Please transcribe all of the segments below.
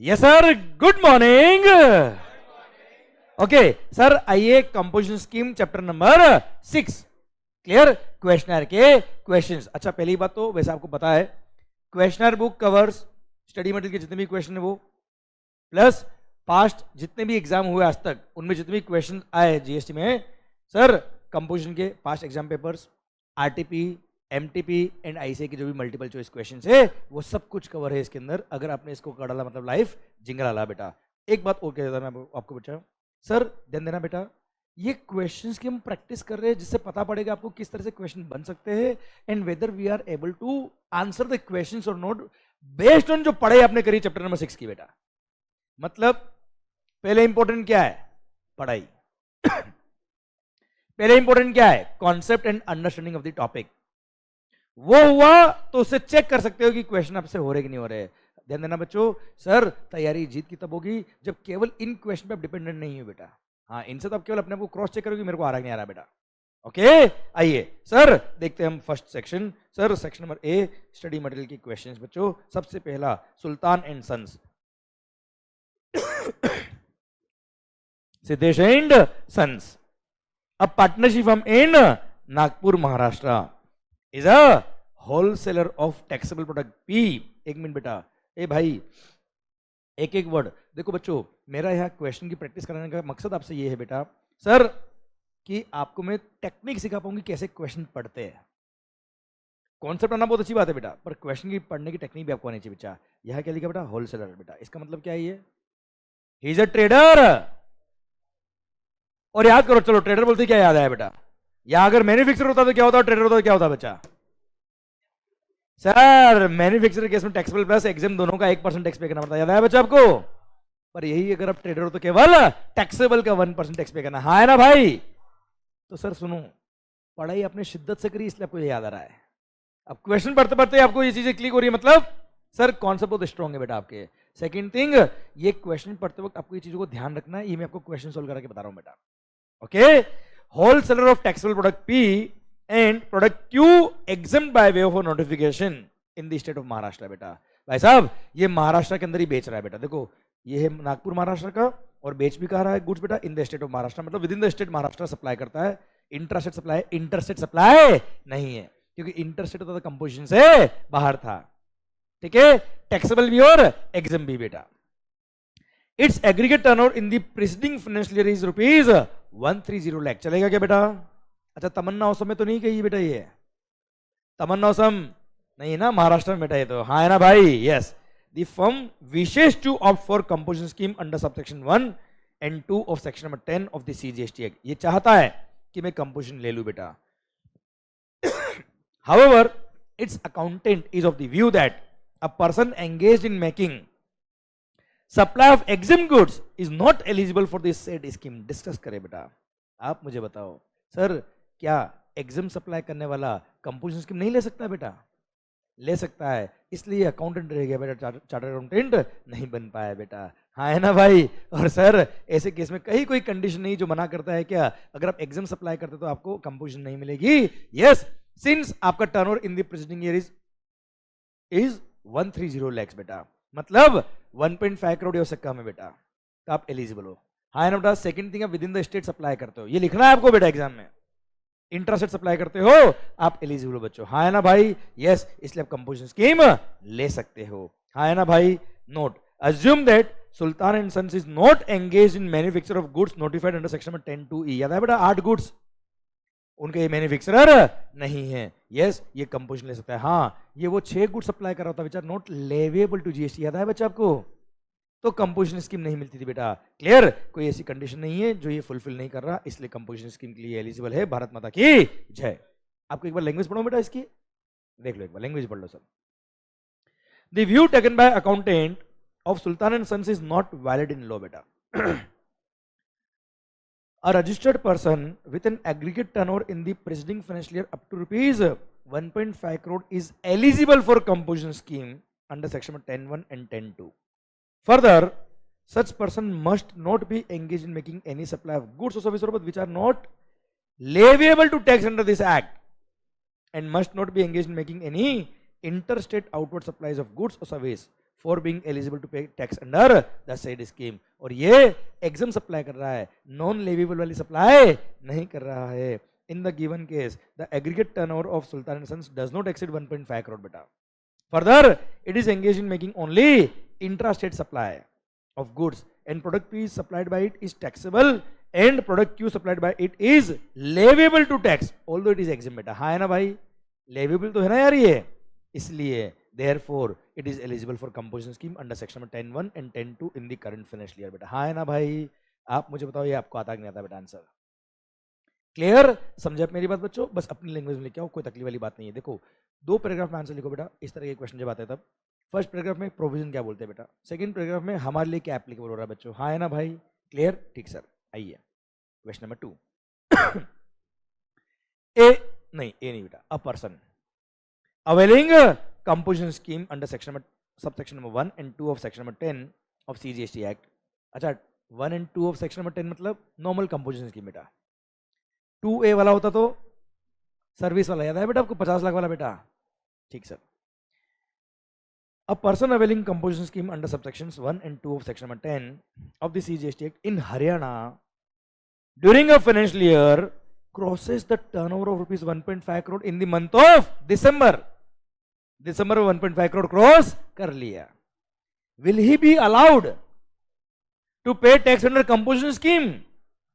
Yes sir, good morning. Okay sir, आइए composition scheme chapter number 6 clear, questioner के questions. अच्छा, पहली बात तो वैसे आपको पता है, questioner book covers study material के जितने भी क्वेश्चन है वो, प्लस पास्ट जितने भी एग्जाम हुए आज तक उनमें जितने भी क्वेश्चन आए जीएसटी में, सर कंपोजिशन के past exam papers, RTP, MTP and ICA के जो भी मल्टीपल चॉइस क्वेश्चंस है वो सब कुछ कवर है इसके अंदर। अगर आपने इसको कर डाला मतलब लाइफ जिंगला ला बेटा। एक बात और कह देता मैं आपको बच्चा, सर ध्यान देना बेटा, ये क्वेश्चंस की हम प्रैक्टिस कर रहे हैं जिससे पता पड़ेगा आपको किस तरह से क्वेश्चन बन सकते हैं and whether we are able to answer the questions और नॉट बेस्ड ऑन जो पढ़ाई आपने करी चैप्टर नंबर 6 की बेटा। मतलब पहले इंपॉर्टेंट क्या है? पढ़ाई। पहले इंपॉर्टेंट क्या है? Concept and understanding of the topic. वो हुआ तो उससे चेक कर सकते हो कि क्वेश्चन आपसे हो रहे कि नहीं हो रहे। ध्यान देना बच्चों, सर तैयारी जीत की तब होगी जब केवल इन क्वेश्चन पे आप डिपेंडेंट नहीं हो बेटा। हाँ, इनसे तो आप केवल अपने आप को क्रॉस चेक करोगे मेरे को आ रहा नहीं आ रहा बेटा। ओके, आइए सर देखते हैं हम first section. Sir section number A, study material की क्वेश्चंस बच्चों। सबसे पहला, Sultan and sons, Siddhesh and sons, a partnership firm in Nagpur Maharashtra is a wholesaler of taxable product पी। एक मिनट बेटा, ए भाई एक एक वर्ड देखो बच्चों, मेरा यहाँ क्वेश्चन की प्रैक्टिस कराने का मकसद आपसे ये है बेटा सर कि आपको मैं टेक्निक सिखा पाऊंगी कैसे क्वेश्चन पढ़ते हैं। कॉन्सेप्ट आना बहुत अच्छी बात है बेटा, पर क्वेश्चन की पढ़ने की टेक्निक भी आपको आनी चाहिए बच्चा। यहाँ क्या लिखा बेटा? होलसेलर बेटा। इसका मतलब क्या है? ये ही इज अ ट्रेडर। और याद करो, चलो ट्रेडर बोलते क्या याद आया बेटा? या अगर मैन्युफैक्चरर होता तो क्या होता, ट्रेडर होता तो क्या होता बच्चा? सर मैन्युफैक्चरर केस में टैक्सेबल प्लस एग्जाम दोनों का 1% टैक्स पे करना पड़ता है, याद आया बच्चा आपको? पर यही अगर आप ट्रेडर हो तो केवल टैक्सेबल का 1% टैक्स पे करना। हाँ है ना भाई? तो सर सुनो, पढ़ाई आपने शिद्दत से करी इसलिए आपको ये याद आ रहा है। अब क्वेश्चन पढ़ते पढ़ते आपको ये चीजें क्लिक हो रही है, मतलब सर कॉन्सेप्ट बहुत स्ट्रॉन्ग है बेटा आपके। सेकंड थिंग, ये क्वेश्चन पढ़ते वक्त आपको ये चीजों को ध्यान रखना है, ये मैं आपको क्वेश्चन सोल्व करके बता रहा हूं बेटा। Okay, wholesaler of taxable product P and product Q examined by way of notification in the state of Maharashtra बेटा। भाई साहब ये महाराष्ट्र के अंदर ही बेच रहा है बेटा। देखो ये है नागपुर महाराष्ट्र का और बेच भी कहा रहा है गुड्स बेटा in the state of Maharashtra, मतलब within the state Maharashtra supply करता है। इंटरस्टेट सप्लाई, इंटरस्टेट सप्लाई नहीं है क्योंकि इंटरस्टेट होता था कंपोजिशन से बाहर था। ठीक है, टैक्सेबल भी और एग्जाम भी बेटा। It's aggregate turnover in the preceding financial year is rupees 130 lakh. चलेगा क्या बेटा? अच्छा, तमन्ना औसम में तो नहीं कही बेटा, ये तमन्ना औसम नहीं है ना महाराष्ट्र में बेटा ये तो। हाँ है ना भाई? Yes. The firm wishes to opt for composition scheme under subsection 1 and 2 of section number 10 of the CGST act. ये चाहता है कि मैं कंपोजिशन ले लूं बेटा। However, its accountant is of the view that a person engaged in making supply of exempt goods is not eligible for this said scheme. Discuss करें बेटा। आप मुझे बताओ सर, क्या एग्जाम सप्लाई करने वाला कंपोजिशन स्कीम नहीं ले सकता बेटा? ले सकता है, इसलिए अकाउंटेंट रह गया बेटा, चार्टर्ड अकाउंटेंट नहीं बन पाया बेटा। हाँ है ना भाई? और सर ऐसे केस में कहीं कोई कंडीशन नहीं जो मना करता है क्या, अगर आप एग्जाम सप्लाई करते तो आपको कंपोजिशन नहीं मिलेगी। यस, सिंस आपका turnover in the preceding year is 130 lakhs बेटा, मतलब 1.5 करोड़ या उससे कम है बेटा, तो आप एलिजिबल हो। हाँ है ना बेटा? सेकंड थिंग, आप with in the state supply करते हो, ये लिखना है आपको बेटा एग्जाम में। इंटरस्टेट सप्लाई करते हो आप एलिजिबल हो बच्चों। हाँ है ना भाई? यस, इसलिए आप कंपोजिशन स्कीम ले सकते हो। हाँ है ना भाई? Note, assume that Sultan and Sons is not engaged in manufacture of goods notified under section number 10(2)(e). याद है बेटा? 8 गुड्स उनके ये मैन्युफैक्चरर नहीं है। यस, ये कंपोजिशन ले सकता है। हाँ, ये वो 6 गुड सप्लाई कर रहा था बेटा, नॉट लेवेबल टू जीएसटी। याद है बच्चा आपको? तो कंपोजिशन स्कीम नहीं मिलती थी बेटा। क्लियर? कोई ऐसी कंडीशन नहीं है जो ये फुलफिल नहीं कर रहा, इसलिए कंपोजिशन स्कीम के लिए एलिजिबल है। भारत माता की जय। आपको एक बार लैंग्वेज पढ़ो बेटा, इसकी देख लो, एक बार लैंग्वेज पढ़ लो सब। The view taken by accountant of Sultan and Sons is not valid in law beta. A registered person with an aggregate turnover in the preceding financial year up to rupees 1.5 crore is eligible for composition scheme under section 10(1) and 10(2). Further, such person must not be engaged in making any supply of goods or services which are not leviable to tax under this act, and must not be engaged in making any interstate outward supplies of goods or service for being eligible to pay tax under the said scheme, और ये exempt supply कर रहा है, non लेविबल वाली supply नहीं कर रहा है. In the given case, the aggregate turnover of Sultan and Sons does not exceed 1.5 crore beta. Further, it is engaged in making only intrastate supply of goods, and product P supplied by it is taxable and product Q supplied by it is leviable to tax, although it is exempt beta. हाँ है ना भाई, leviable तो है ना यार ये, इसलिए therefore it is eligible for composition scheme under section number 10(1) and 10(2) in the current financial year बेटा. हाँ है ना भाई, आप मुझे बताओ ये आपको आता कि नहीं आता बेटा आंसर. क्लियर, समझे आप मेरी बात बच्चों? बस अपनी लैंग्वेज में लिखे आओ, कोई तकलीफ वाली बात नहीं है. देखो 2 पैराग्राफ में आंसर लिखो बेटा, इस तरह के क्वेश्चन जब आते हैं तब. फर्स्ट पैराग्राफ में प्रोविजन क्या बोलते हैं बेटा, सेकंड पैराग्राफ में हमारे लिए क्या एप्लीकेबल हो रहा है बच्चों. हाँ है ना भाई, क्लियर, ठीक सर. आइए क्वेश्चन नंबर 2. ए नहीं बेटा, a person availing composition scheme under section subsection number 1 and 2 of section number 10 of CGST act. अच्छा 1 and 2 ऑफ सेक्शन नंबर 10 मतलब नॉर्मल कंपोजिशन स्कीम बेटा. 2A वाला होता तो सर्विस वाला, याद है बेटा आपको, 50 लाख वाला बेटा. ठीक sir. A person availing composition scheme under subsections 1 and 2 of section number 10 of the CGST Act in Haryana during a financial year crosses the turnover of rupees 1.5 crore in the month of December. December में 1.5 crore cross कर लिया. Will he be allowed to pay tax under composition scheme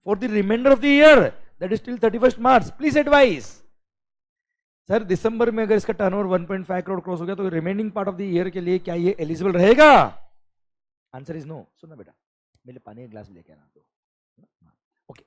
for the remainder of the year? That is till 31st March. Please advise. Sir दिसंबर में अगर इसका turnover 1.5 crore cross हो गया तो remaining part of the year के लिए क्या ये एलिजिबल रहेगा? Answer is no. सुनना बेटा, मेरे पानी का ग्लास लेके आना तो. ओके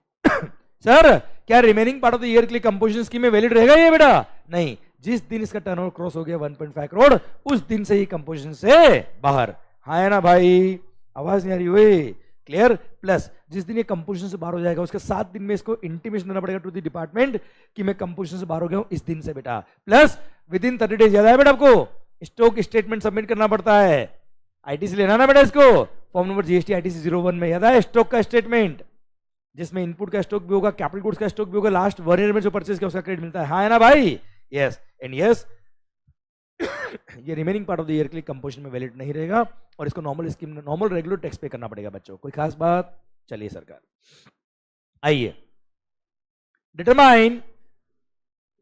सर, क्या remaining part of the year के लिए कंपोजिशन स्कीम में वैलिड रहेगा ये बेटा? नहीं, जिस दिन इसका टर्नओवर क्रॉस हो गया 1.5 करोड़ उस दिन से ही कंपोजिशन से बाहर. हाँ है ना भाई, आवाज नहीं आ रही हुई? क्लियर. प्लस जिस दिन ये कंपोजिशन से बाहर हो जाएगा उसके 7 दिन में इसको इंटीमेशन देना पड़ेगा टू द डिपार्टमेंट कि मैं कंपोजिशन से बाहर हो गया हूं इस दिन से बेटा. प्लस विद इन 30 डेज, याद है बेटा आपको, स्टॉक स्टेटमेंट सबमिट करना पड़ता है. आईटीसी लेना ना बेटा इसको, फॉर्म नंबर जीएसटी आईटीसी 01 में, याद है, स्टॉक का स्टेटमेंट जिसमें इनपुट का स्टॉक भी होगा, कैपिटल गुड्स का स्टॉक भी होगा, लास्ट 1 ईयर में जो परचेज किया उसका क्रेडिट मिलता है. हाँ है ना भाई? Yes and yes. ये remaining part of the year के लिए कंपोजिशन में वैलिड नहीं रहेगा और इसको normal scheme, normal regular tax pay करना पड़ेगा बच्चों. कोई खास बात? चलिए सरकार, आइए. Determine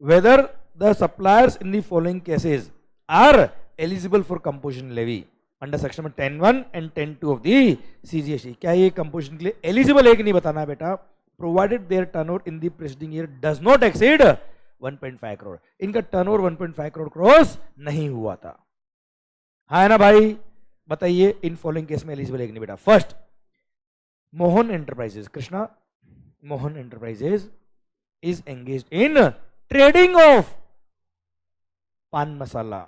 whether the suppliers in the following cases are eligible for composition levy under section में 10(1) and 10(2) ऑफ द सीजीएसटी. क्या ये कंपोजिशन के लिए एलिजिबल है कि नहीं बताना है बेटा. Provided their turnover in the preceding year does not exceed 1.5 crore. इनका टर्नओवर 1.5 करोड़ क्रॉस नहीं हुआ था. हाँ है ना भाई? बताइए इन फॉलोइंग केस में एलिजिबल है कि नहीं बेटा. First, Mohan enterprises, Krishna Mohan enterprises is engaged in trading of pan masala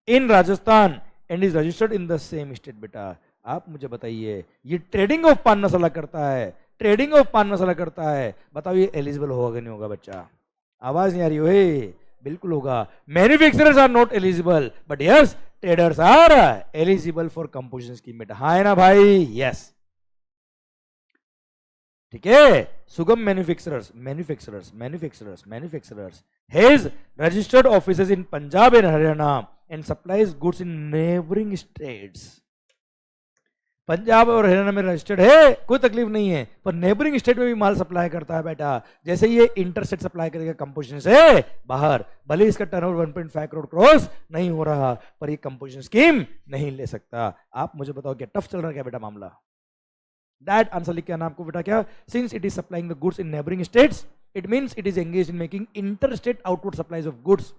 in Rajasthan and is registered in the same state. बेटा आप मुझे बताइए, ये ट्रेडिंग ऑफ पान मसाला करता है, ट्रेडिंग ऑफ पान मसाला करता है, बताओ ये एलिजिबल होगा नहीं होगा बच्चा? आवाज नहीं आ रही हो? बिल्कुल होगा. Manufacturers are not eligible but yes traders are eligible for composition scheme बेटा. हाँ है ना भाई? यस. ठीक है. Sugam manufacturers has registered offices in Punjab and Haryana and supplies goods in neighbouring states. Punjab और हरियाणा में रजिस्टर्ड है, कोई तकलीफ नहीं है, पर नेबरिंग स्टेट में भी माल सप्लाई करता है बेटा. जैसे ये इंटरस्टेट सप्लाई करेगा कंपोजिशन से बाहर, भले इसका टर्नओवर 1.5 करोड़ क्रॉस नहीं हो रहा पर ये कंपोजिशन स्कीम नहीं ले सकता. आप मुझे बताओ क्या टफ चल रहा है क्या बेटा मामला? दैट आंसर लिख के आना आपको बेटा. क्या? Since it is supplying the goods in neighbouring states it means it is engaged in making interstate outward supplies of goods,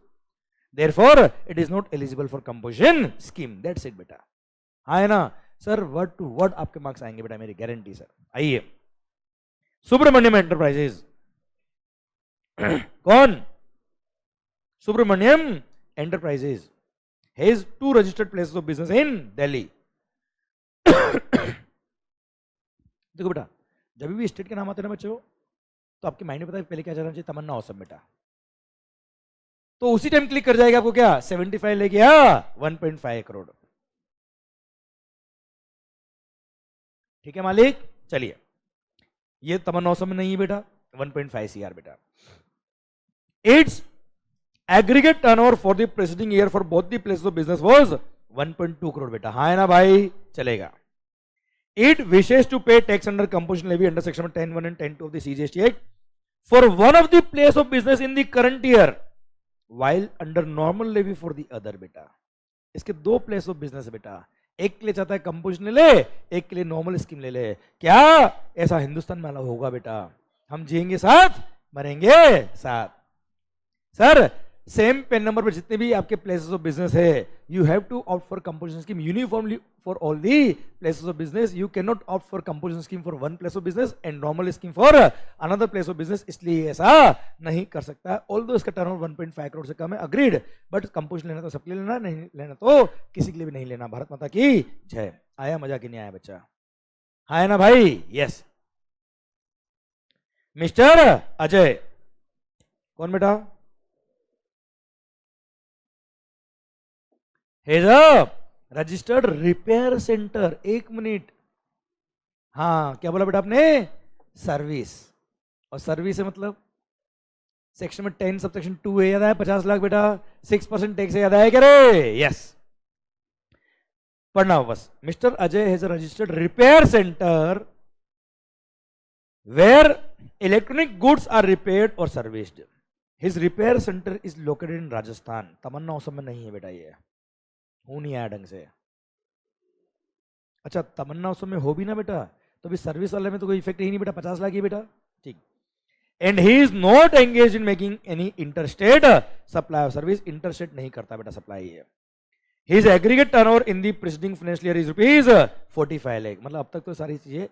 therefore it is not eligible for composition scheme. That's it बेटा. हाँ है ना sir? Word to word आपके marks आएंगे बेटा, मेरी guarantee sir. आइए, Subramanyam enterprises. कौन? Subramanyam enterprises has 2 registered places of business in Delhi. देखो बेटा, जब भी स्टेट के नाम आते हैं ना बच्चों तो आपके माइंड में पता है पहले क्या चलना चाहिए? तमन्ना औसम बेटा. तो उसी टाइम क्लिक कर जाएगा आपको क्या? 75 ले गया 1.5 करोड़. ठीक है मालिक? चलिए, ये तमन्ना औसम नहीं है बेटा, 1.5 CR बेटा. Its aggregate turnover for the preceding year for both the places of business was 1.2 crore बेटा, हाँ है ना भाई, चलेगा. It wishes to pay tax under composition levy under section 10(1) and 10(2) of the CGST Act for one of the place of business in the current year, while under normal levy for the other बेटा. इसके दो place of business है बेटा, एक के लिए चाहता है कंपोजिशन ले, एक के लिए नॉर्मल स्कीम ले ले. क्या ऐसा हिंदुस्तान में होगा बेटा? हम जिएंगे साथ, मरेंगे साथ. सर सेम पेन नंबर पर जितने भी आपके प्लेसेस ऑफ बिजनेस है, you have to opt for composition scheme uniformly for all the places of business. You can not opt for composition scheme for one place of business and normal scheme for another place of business. इसलिए ऐसा नहीं कर सकता. Although इसका turnover 1.5 crore से कम है, agreed, but composition लेना तो सबके लिए लेना, नहीं लेना तो किसी के लिए भी नहीं लेना. भारत माता की जय. आया मजा कि नहीं आया बच्चा? हाँ है ना भाई? यस. मिस्टर अजय कौन बेटा? Has a registered repair centre. एक मिनट, हाँ क्या बोला बेटा आपने? सर्विस. और सर्विस है मतलब सेक्शन में 10 सब सेक्शन 2 है, याद आया? 50 लाख बेटा, 6% टैक्स है, याद आया क्या रे? यस. पढ़ना बस. Mister Ajay has a registered repair centre where electronic goods are repaired और serviced. His repair centre is located in Rajasthan. Tamanna उस समय नहीं है बेटा, ये हो नहीं आया ढंग से. अच्छा तमन्ना उस समय हो भी ना बेटा, तो भी सर्विस वाले में तो कोई इफेक्ट ही नहीं बेटा. 50 लाख ही बेटा, ठीक. And he is not engage in making any interstate supply of service. Interstate नहीं करता बेटा सप्लाई है. His aggregate turnover in the preceding financial year is rupees 45 lakh. मतलब अब तक तो सारी चीजें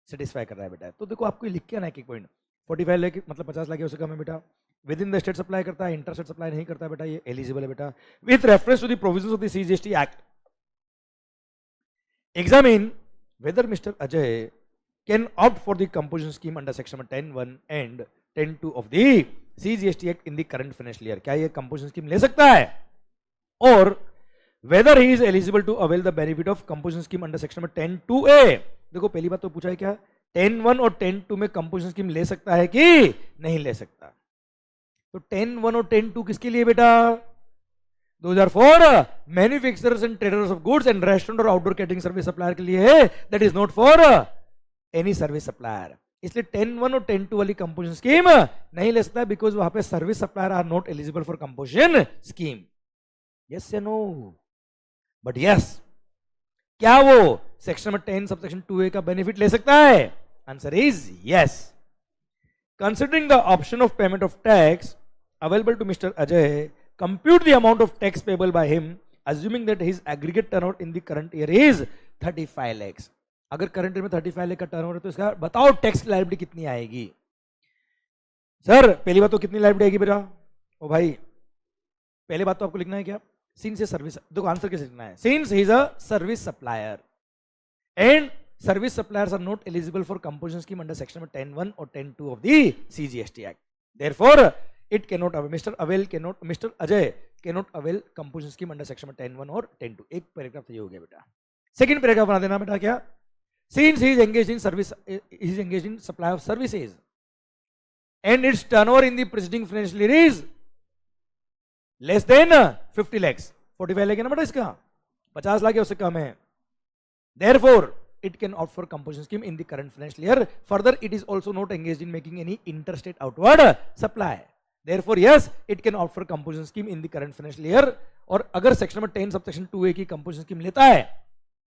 सेटिस्फाई कर रहा है बेटा. तो देखो आपको लिख के ना एक पॉइंट, 45 लाख मतलब 50 लाख उससे कम है बेटा. Within the state supply करता है, इंटरस्टेट सप्लाई नहीं करता बेटा, ये एलिजिबल है बेटा. With reference to the provisions of the CGST act, examine whether mister Ajay can opt for the composition scheme under section 10(1) and 10(2) of the CGST act in the current financial year. क्या ये composition scheme ले सकता है? और whether he is eligible to avail the benefit of composition scheme under section 10(2)(a). देखो पहली बात तो पूछा है क्या, 10(1) और 10(2) में कंपोजिशन स्कीम ले सकता है कि नहीं ले सकता? तो 10(1) और 10(2) किसके लिए बेटा? 2004 manufacturers and traders of goods and restaurant और आउटडोर कैटरिंग सर्विस सप्लायर के लिए है. That is not for any service supplier. इसलिए 10(1) और 10(2) वाली कंपोजिशन स्कीम नहीं ले सकता, बिकॉज वहां पे service supplier are not eligible for composition scheme. Yes या नो? बट यस, क्या वो section number 10 sub section 2A का बेनिफिट ले सकता है? Answer is yes. Considering the option of payment of tax available to Mr. Ajay, compute the amount of tax payable by him, assuming that his aggregate turnover in the current year is 35 lakhs. अगर current year में 35 लाख का turnover है तो इसका बताओ tax liability कितनी आएगी? Sir पहली बात तो कितनी लायबिलिटी आएगी बेटा? ओ भाई पहले बात तो आपको लिखना है क्या, सिंस ए सर्विस, देखो आंसर कैसे लिखना है, since he is a service supplier and service suppliers are not eligible for composition scheme under section 10(1) और 10(2) of the CGST act. Therefore it cannot avail, Mr. Ajay cannot avail composition scheme under section 10(1) और 10(2). एक paragraph तो ये हो गया बेटा. Second paragraph बना देना बेटा, क्या, since he is engaged in service, he is engaged in supply of services and its turnover in the preceding financial year is less than 50 lakhs. 45 lakh है ना बेटा, इसका 50 लाख है उससे कम है. Therefore it can opt for composition scheme in the current financial year. Further, it is also not engaged in making any interstate outward supply. Therefore, yes, it can opt for composition scheme in the current financial year. और अगर section number 10 sub section 2A की composition scheme लेता है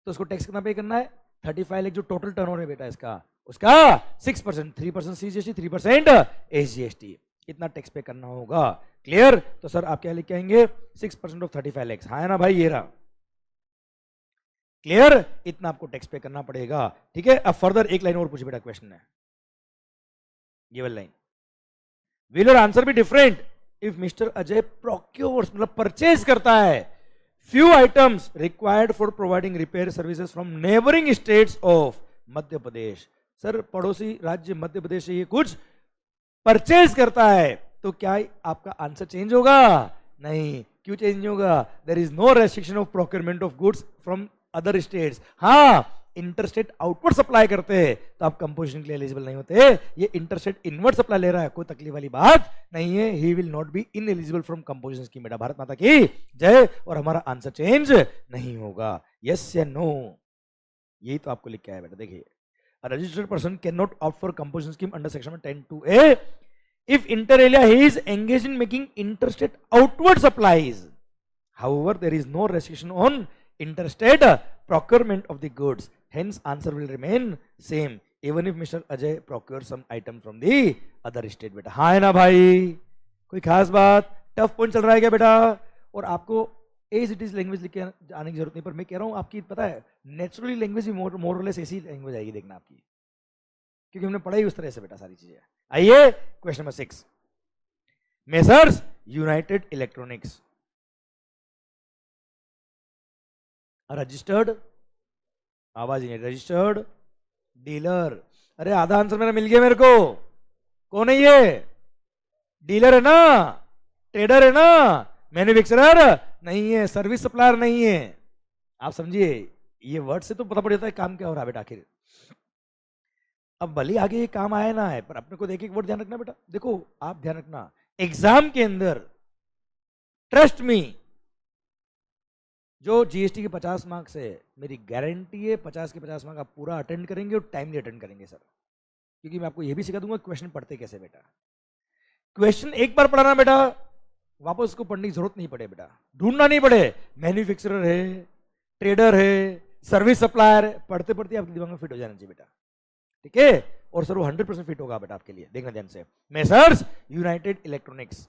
तो उसको tax कितना पे करना है? 35 लाख जो टोटल टर्नओवर है बेटा इसका, उसका 6%, 3% सीजीएसटी, 3% एसजीएसटी, इतना टैक्स पे करना होगा. क्लियर? तो सर आप क्या लिख के आएंगे? 6% ऑफ 35 लाख. हाँ है ना भाई, ये रहा. क्लियर? इतना आपको टैक्स पे करना पड़ेगा. ठीक है. अब फर्दर एक लाइन और पूछे बेटा, क्वेश्चन है ये वाली line. Will your answer be different if Mr. Ajay procures, मतलब परचेज करता है, few items required for providing repair services from neighboring states of Madhya Pradesh. Sir पड़ोसी राज्य मध्य प्रदेश से ये कुछ परचेज करता है, तो क्या आपका आंसर चेंज होगा? नहीं. क्यों चेंज नहीं होगा? There is no restriction of procurement of goods from other states. हाँ इंटरस्टेट आउटवर्ड सप्लाई करते हैं तो आप कंपोजिशन के लिए एलिजिबल नहीं होते। ये इंटरस्टेट इनवर्ड सप्लाई ले रहा है, कोई तकलीफ वाली बात नहीं है। He will not be in eligible from composition scheme. बेटा भारत माता की जय। और हमारा आंसर चेंज नहीं होगा, यस या नो, यही तो आपको लिख के आया बेटा। देखिए, a registered person cannot opt for composition scheme under section 10(2)(a) if inter alia he is engaged in making interstate outward supplies. However, there is no restriction on interstate procurement of the goods. Hence, answer will remain same even if Mr. Ajay procures some item from the other state. बेटा हाँ है ना भाई, कोई खास बात? Tough point चल रहा है क्या बेटा? और आपको एज इट इज लैंग्वेज लिख के आने की जरूरत नहीं, पर मैं कह रहा हूँ आपकी पता है नेचुरली लैंग्वेज भी मोर और लेस ऐसी लैंग्वेज आएगी, देखना आपकी, क्योंकि हमने पढ़ाई उस तरह से बेटा सारी चीजें। आइए question number 6, messrs United electronics registered, आवाज नहीं, रजिस्टर्ड डीलर। अरे आधा आंसर मेरा मिल गया मेरे को। कौन है ये? डीलर है ना, ट्रेडर है ना, मैन्युफैक्चरर नहीं है, सर्विस सप्लायर नहीं है। आप समझिए, ये वर्ड से तो पता पड़ जाता है काम क्या हो रहा है बेटा आखिर। अब भले आगे ये काम आया ना है, पर अपने को देख एक वर्ड ध्यान रखना बेटा। देखो आप ध्यान रखना, एग्जाम के अंदर ट्रस्ट मी, जो जीएसटी के 50 मार्क्स है, मेरी गारंटी है 50 के 50 मार्क्स आप पूरा अटेंड करेंगे और टाइमली अटेंड करेंगे सर, क्योंकि मैं आपको यह भी सिखा दूंगा क्वेश्चन पढ़ते कैसे बेटा। क्वेश्चन एक बार पढ़ाना बेटा, वापस उसको पढ़ने की जरूरत नहीं पड़े बेटा, ढूंढना नहीं पड़े। मैन्युफैक्चरर है, ट्रेडर है, सर्विस सप्लायर है, पढ़ते पढ़ते आपके दिमाग में फिट हो जाना चाहिए बेटा, ठीक है। और सर वो 100% फिट होगा बेटा आपके लिए, देखना ध्यान से। Messrs United electronics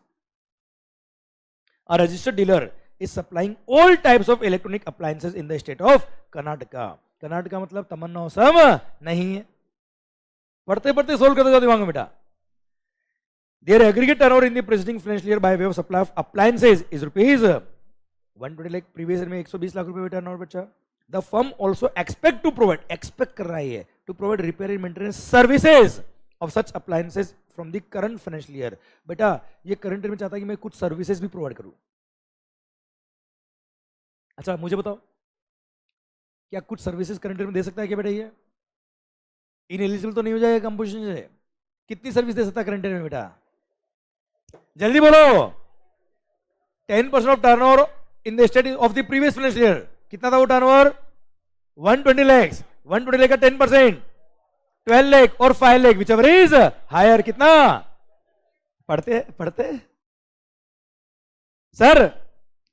a registered dealer is supplying all types of electronic appliances in the state of Karnataka. Karnataka मतलब तमन्ना औसम नहीं है, पढ़ते पढ़ते सोल्व कर दो दिमाग में बेटा। Their aggregate turnover in the preceding financial year by way of supply of appliances is rupees 120 lakh, previous year में 120 लाख रुपए टर्नओवर बचा। The firm also expect to provide, expect कर रहा है to provide repair and maintenance services of such appliances from the current financial year। बेटा ये current year में चाहता है कि मैं कुछ सर्विसेज भी प्रोवाइड करूं। अच्छा मुझे बताओ, क्या कुछ सर्विसेज करंट ईयर में दे सकता है क्या बेटा? ये इनएलिजिबल तो नहीं हो जाएगा कंपोजिशन से? कितनी सर्विस दे सकता है करंट ईयर में बेटा? जल्दी बोलो। 10% of turnover in the state of the previous financial year. कितना था वो टर्नओवर? 120 लाख। 120 लाख का 10% 12 लाख और 5 lakh, whichever is higher. कितना पढ़ते पढ़ते sir?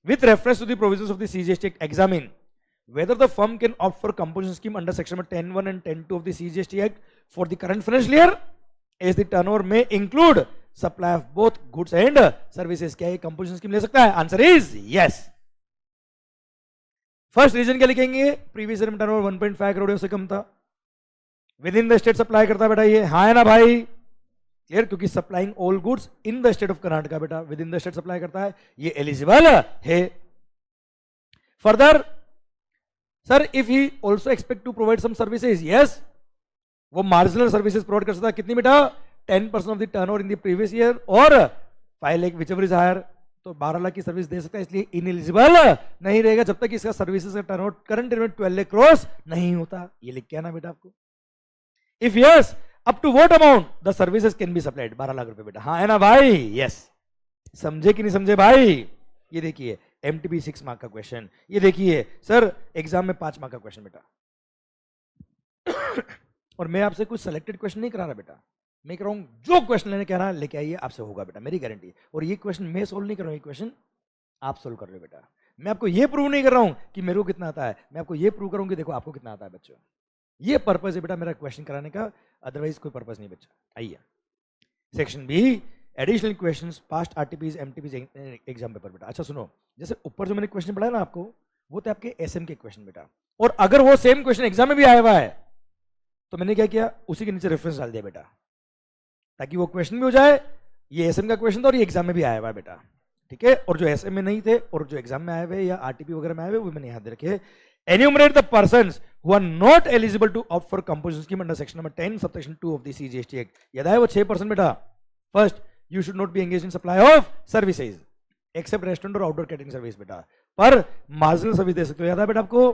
With reference to the provisions of the CGST Act, examine whether the firm can opt for composition scheme under section 10(1) and 10(2) of the CGST Act for the current financial year, as the turnover may include supply of both goods and services। क्या ये composition scheme ले सकता है? Answer is yes। First reason क्या लिखेंगे? Previous year में turnover 1.5 crore से कम था, within the state supply करता बेटा ये, हाँ है ना भाई? क्लियर, क्योंकि supplying all goods in the state of Karnataka बेटा, within the state supply करता है, ये एलिजिबल है। Further sir if he also expect to provide some services, yes, वो मार्जिनल सर्विसेज प्रोवाइड कर सकता है। कितनी बेटा? 10% of the turnover in the previous year और 5 lakh whichever is higher, तो 12 लाख की सर्विस दे सकता है, इसलिए इनएलिजिबल नहीं रहेगा जब तक इसका सर्विसेज का टर्नओवर करंट ईयर में 12 लाख क्रॉस नहीं होता। ये लिख के आना बेटा आपको। If yes, up to what amount the services can be supplied? 12 lakh रुपए बेटा, हाँ है ना भाई? यस। समझे कि नहीं समझे भाई? ये देखिए एमटीपी 6 मार्क का क्वेश्चन, ये देखिए सर एग्जाम में 5 मार्क का क्वेश्चन बेटा। और मैं आपसे कुछ सिलेक्टेड क्वेश्चन नहीं करा रहा बेटा, मैं कह रहा हूं जो क्वेश्चन लेने कह रहा लेके आइए, आपसे होगा बेटा, मेरी गारंटी। और ये क्वेश्चन मैं सोल्व नहीं कर रहा हूं, ये क्वेश्चन आप सोल्व कर रहे हो बेटा। मैं आपको ये प्रूव नहीं कर रहा हूं कि मेरे को कितना आता है, मैं आपको ये प्रूव करूंगा कि देखो आपको कितना आता है बच्चों। ये पर्पस है बेटा मेरा क्वेश्चन कराने का, अदरवाइज कोई पर्पस नहीं बच्चा। आइए section B, additional questions past RTPs MTPs exam paper बेटा। अच्छा सुनो, जैसे ऊपर जो मैंने क्वेश्चन पढ़ाया ना आपको, वो तो आपके एसएम के क्वेश्चन बेटा, और अगर वो सेम क्वेश्चन एग्जाम में भी आया हुआ है तो मैंने क्या किया, उसी के नीचे रेफरेंस डाल दिया बेटा, ताकि वो क्वेश्चन भी हो जाए। ये एसएम का क्वेश्चन था और ये एग्जाम में भी आया हुआ है बेटा, ठीक है। और जो एसएम में नहीं थे और जो एग्जाम में आए हुए या आरटीपी वगैरह में आए हुए, वो मैंने याद रखे। Enumerate the persons who are not eligible to opt for composition scheme under section number 10 subsection 2 of the CGST Act। याद है वो 6% बेटा। First, you should not be engaged in supply of services except restaurant और outdoor catering service बेटा, पर marginal service दे सकते हो, याद है बेटा आपको?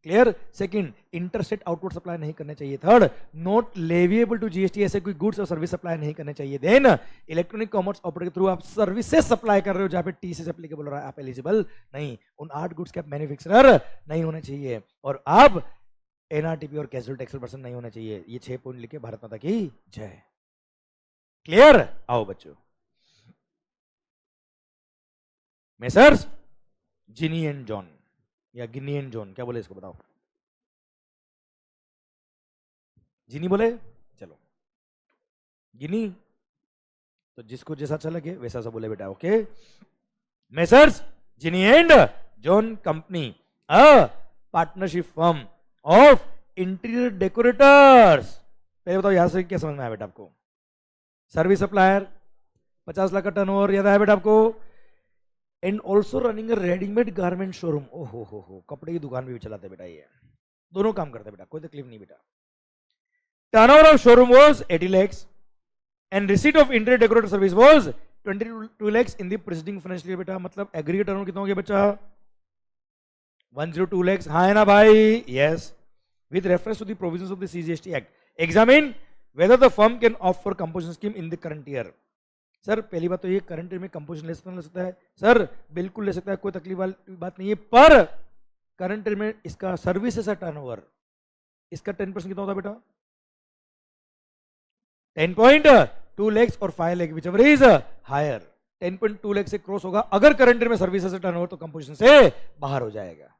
Clear. Second, interstate outward supply नहीं करने चाहिए। Third, not leviable to GST, ऐसे कोई गुड्स और सर्विस सप्लाई नहीं करने चाहिए। देन इलेक्ट्रॉनिक कॉमर्स ऑपरेटर के थ्रू आप सर्विसेज सप्लाई कर रहे हो जहां पे टीसीएस एप्लीकेबल हो रहा है, आप एलिजिबल नहीं। उन 8 गुड्स के आप मैन्युफैक्चरर नहीं होने चाहिए और आप एनआरटीपी और कैजुअल टैक्सेबल पर्सन नहीं होना चाहिए। ये 6 पॉइंट लिखे, भारत माता की जय। क्लियर। आओ बच्चों, मेसर्स जिनी एंड जॉन या गिनी एंड जॉन, क्या बोले इसको बताओ? जिनी बोले, चलो गिनी, तो जिसको जैसा अच्छा लगे वैसा सा बोले बेटा। Okay, messrs Ginny and John company, a partnership firm of interior decorators. पहले बताओ यहां से क्या समझ में आया बेटा आपको? सर्विस सप्लायर, 50 लाख का टर्नओवर याद आया बेटा आपको? And also running a readymade garment showroom. ओहो हो, कपड़े की दुकान भी चलाते बेटा, ये दोनों काम करते बेटा, कोई तकलीफ नहीं बेटा। Turnover of showroom was 80 lakhs and receipt of interior decorator service was 22 lakhs in the preceding financial year बेटा। मतलब एग्रीगेट टर्नओवर कितना हो गया बच्चा? 102 lakhs। हाँ है ना भाई? Yes. With reference to the provisions of the CGST act, examine whether the firm can opt for composition scheme in the current year. Sir पहली बात तो ये, करंट ईयर में कंपोजिशन ले सकता है? सर बिल्कुल ले सकता है, कोई तकलीफ वाली बात नहीं है। पर करंट ईयर में इसका सर्विसेज टर्नओवर, इसका 10% कितना होता है बेटा? 10.2 lakhs और 5 lakh whichever is higher. 10.2 lakhs से क्रॉस होगा अगर करंट ईयर में सर्विसेज टर्नओवर, तो कंपोजिशन से बाहर हो जाएगा,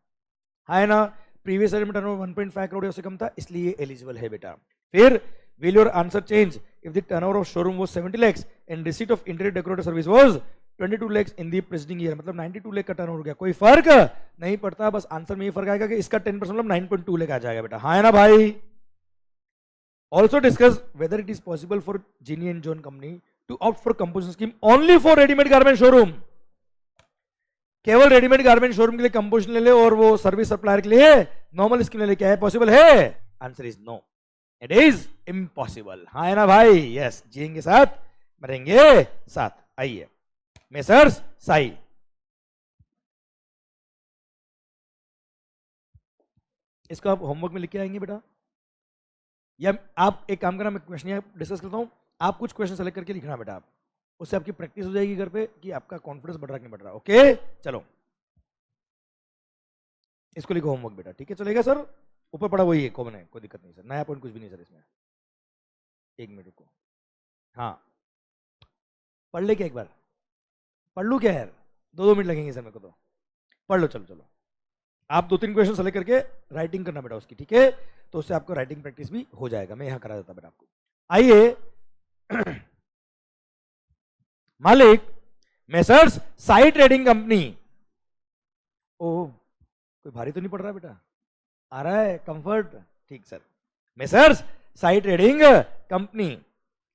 है ना। प्रीवियस ईयर में टर्नओवर 1.5 करोड़ से कम था, इसलिए एलिजिबल है बेटा। फिर will your answer change if the turnover of showroom was 70 lakhs and receipt of interior decorator service was 22 lakhs in the preceding year? मतलब 92 लाख का टर्नओवर हो गया, कोई फर्क नहीं पड़ता, बस आंसर में ये फर्क आएगा कि इसका 10% मतलब 9.2 लाख आ जाएगा बेटा, हाँ है ना भाई। Also discuss whether it is possible for Ginny and John company to opt for composition scheme only for ready-made garment showroom। केवल रेडीमेड गारमेंट शोरूम के लिए कंपोजिशन ले ले और वो सर्विस सप्लायर के लिए नॉर्मल स्कीम ले ले, क्या है पॉसिबल है? Answer is no, it is impossible, हाँ है ना भाई? यस। जिएंगे साथ, मरेंगे साथ। आइए मेसर्स साई, इसको आप होमवर्क में लिख के आएंगे बेटा, या आप एक काम करना, मैं क्वेश्चन डिस्कस करता हूं, आप कुछ क्वेश्चन सेलेक्ट करके लिखना बेटा, आप उससे आपकी प्रैक्टिस हो जाएगी घर पे कि आपका कॉन्फिडेंस बढ़ रहा कि नहीं बढ़ रहा। ओके चलो, इसको लिखो होमवर्क बेटा, ठीक है? चलेगा सर? ऊपर पड़ा वही है, कॉमन है, कोई दिक्कत नहीं सर, नया पॉइंट कुछ भी नहीं सर इसमें। एक मिनट रुको, हाँ पढ़ ले क्या, एक बार पढ़ लूँ क्या यार? 2 मिनट लगेंगे सर मेरे को, तो पढ़ लो। चलो चलो, आप 2-3 क्वेश्चन सेलेक्ट करके राइटिंग करना बेटा उसकी, ठीक है? तो उससे आपको राइटिंग प्रैक्टिस भी हो जाएगा, मैं यहाँ करा देता बेटा आपको। आइए मालिक मेसर्स साई ट्रेडिंग कंपनी। ओ कोई भारी तो नहीं पड़ रहा बेटा? आ रहा है कंफर्ट? ठीक sir. Messrs Sai trading company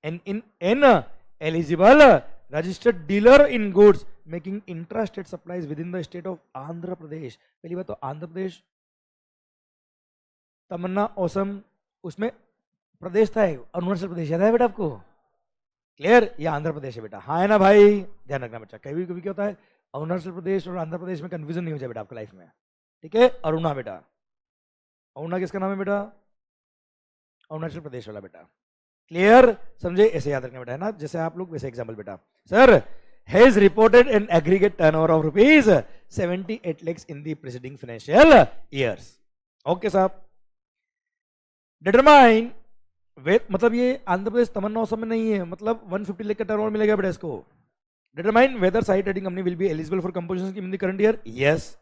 an eligible registered dealer in goods making intra state supplies within the state of Andhra Pradesh. पहली बात तो आंध्र प्रदेश, तमन्ना औसम, उसमें प्रदेश था अरुणाचल प्रदेश, याद है बेटा आपको? क्लियर? ये आंध्र प्रदेश है बेटा, हाँ है ना भाई? ध्यान रखना बच्चा, कभी कभी क्या होता है अरुणाचल प्रदेश और आंध्र प्रदेश में कंफ्यूजन नहीं हो जाए बेटा आपका लाइफ में, ठीक है? अरुणा बेटा, अरुणा किसका नाम है बेटा? अरुणाचल प्रदेश वाला बेटा। क्लियर? समझे? ऐसे याद रखना बेटा, है ना? जैसे आप लोग वैसे एग्जाम्पल बेटा। Sir has reported an aggregate turnover of rupees 78 lakhs in the preceding financial years. Okay साहब। डिटरमाइन, मतलब ये आंध्र प्रदेश तमन्ना औसम में नहीं है, मतलब 150 लाख का टर्नओवर मिलेगा बेटा इसको। Determine whether Sai trading company will be eligible for composition scheme in the current year. Yes.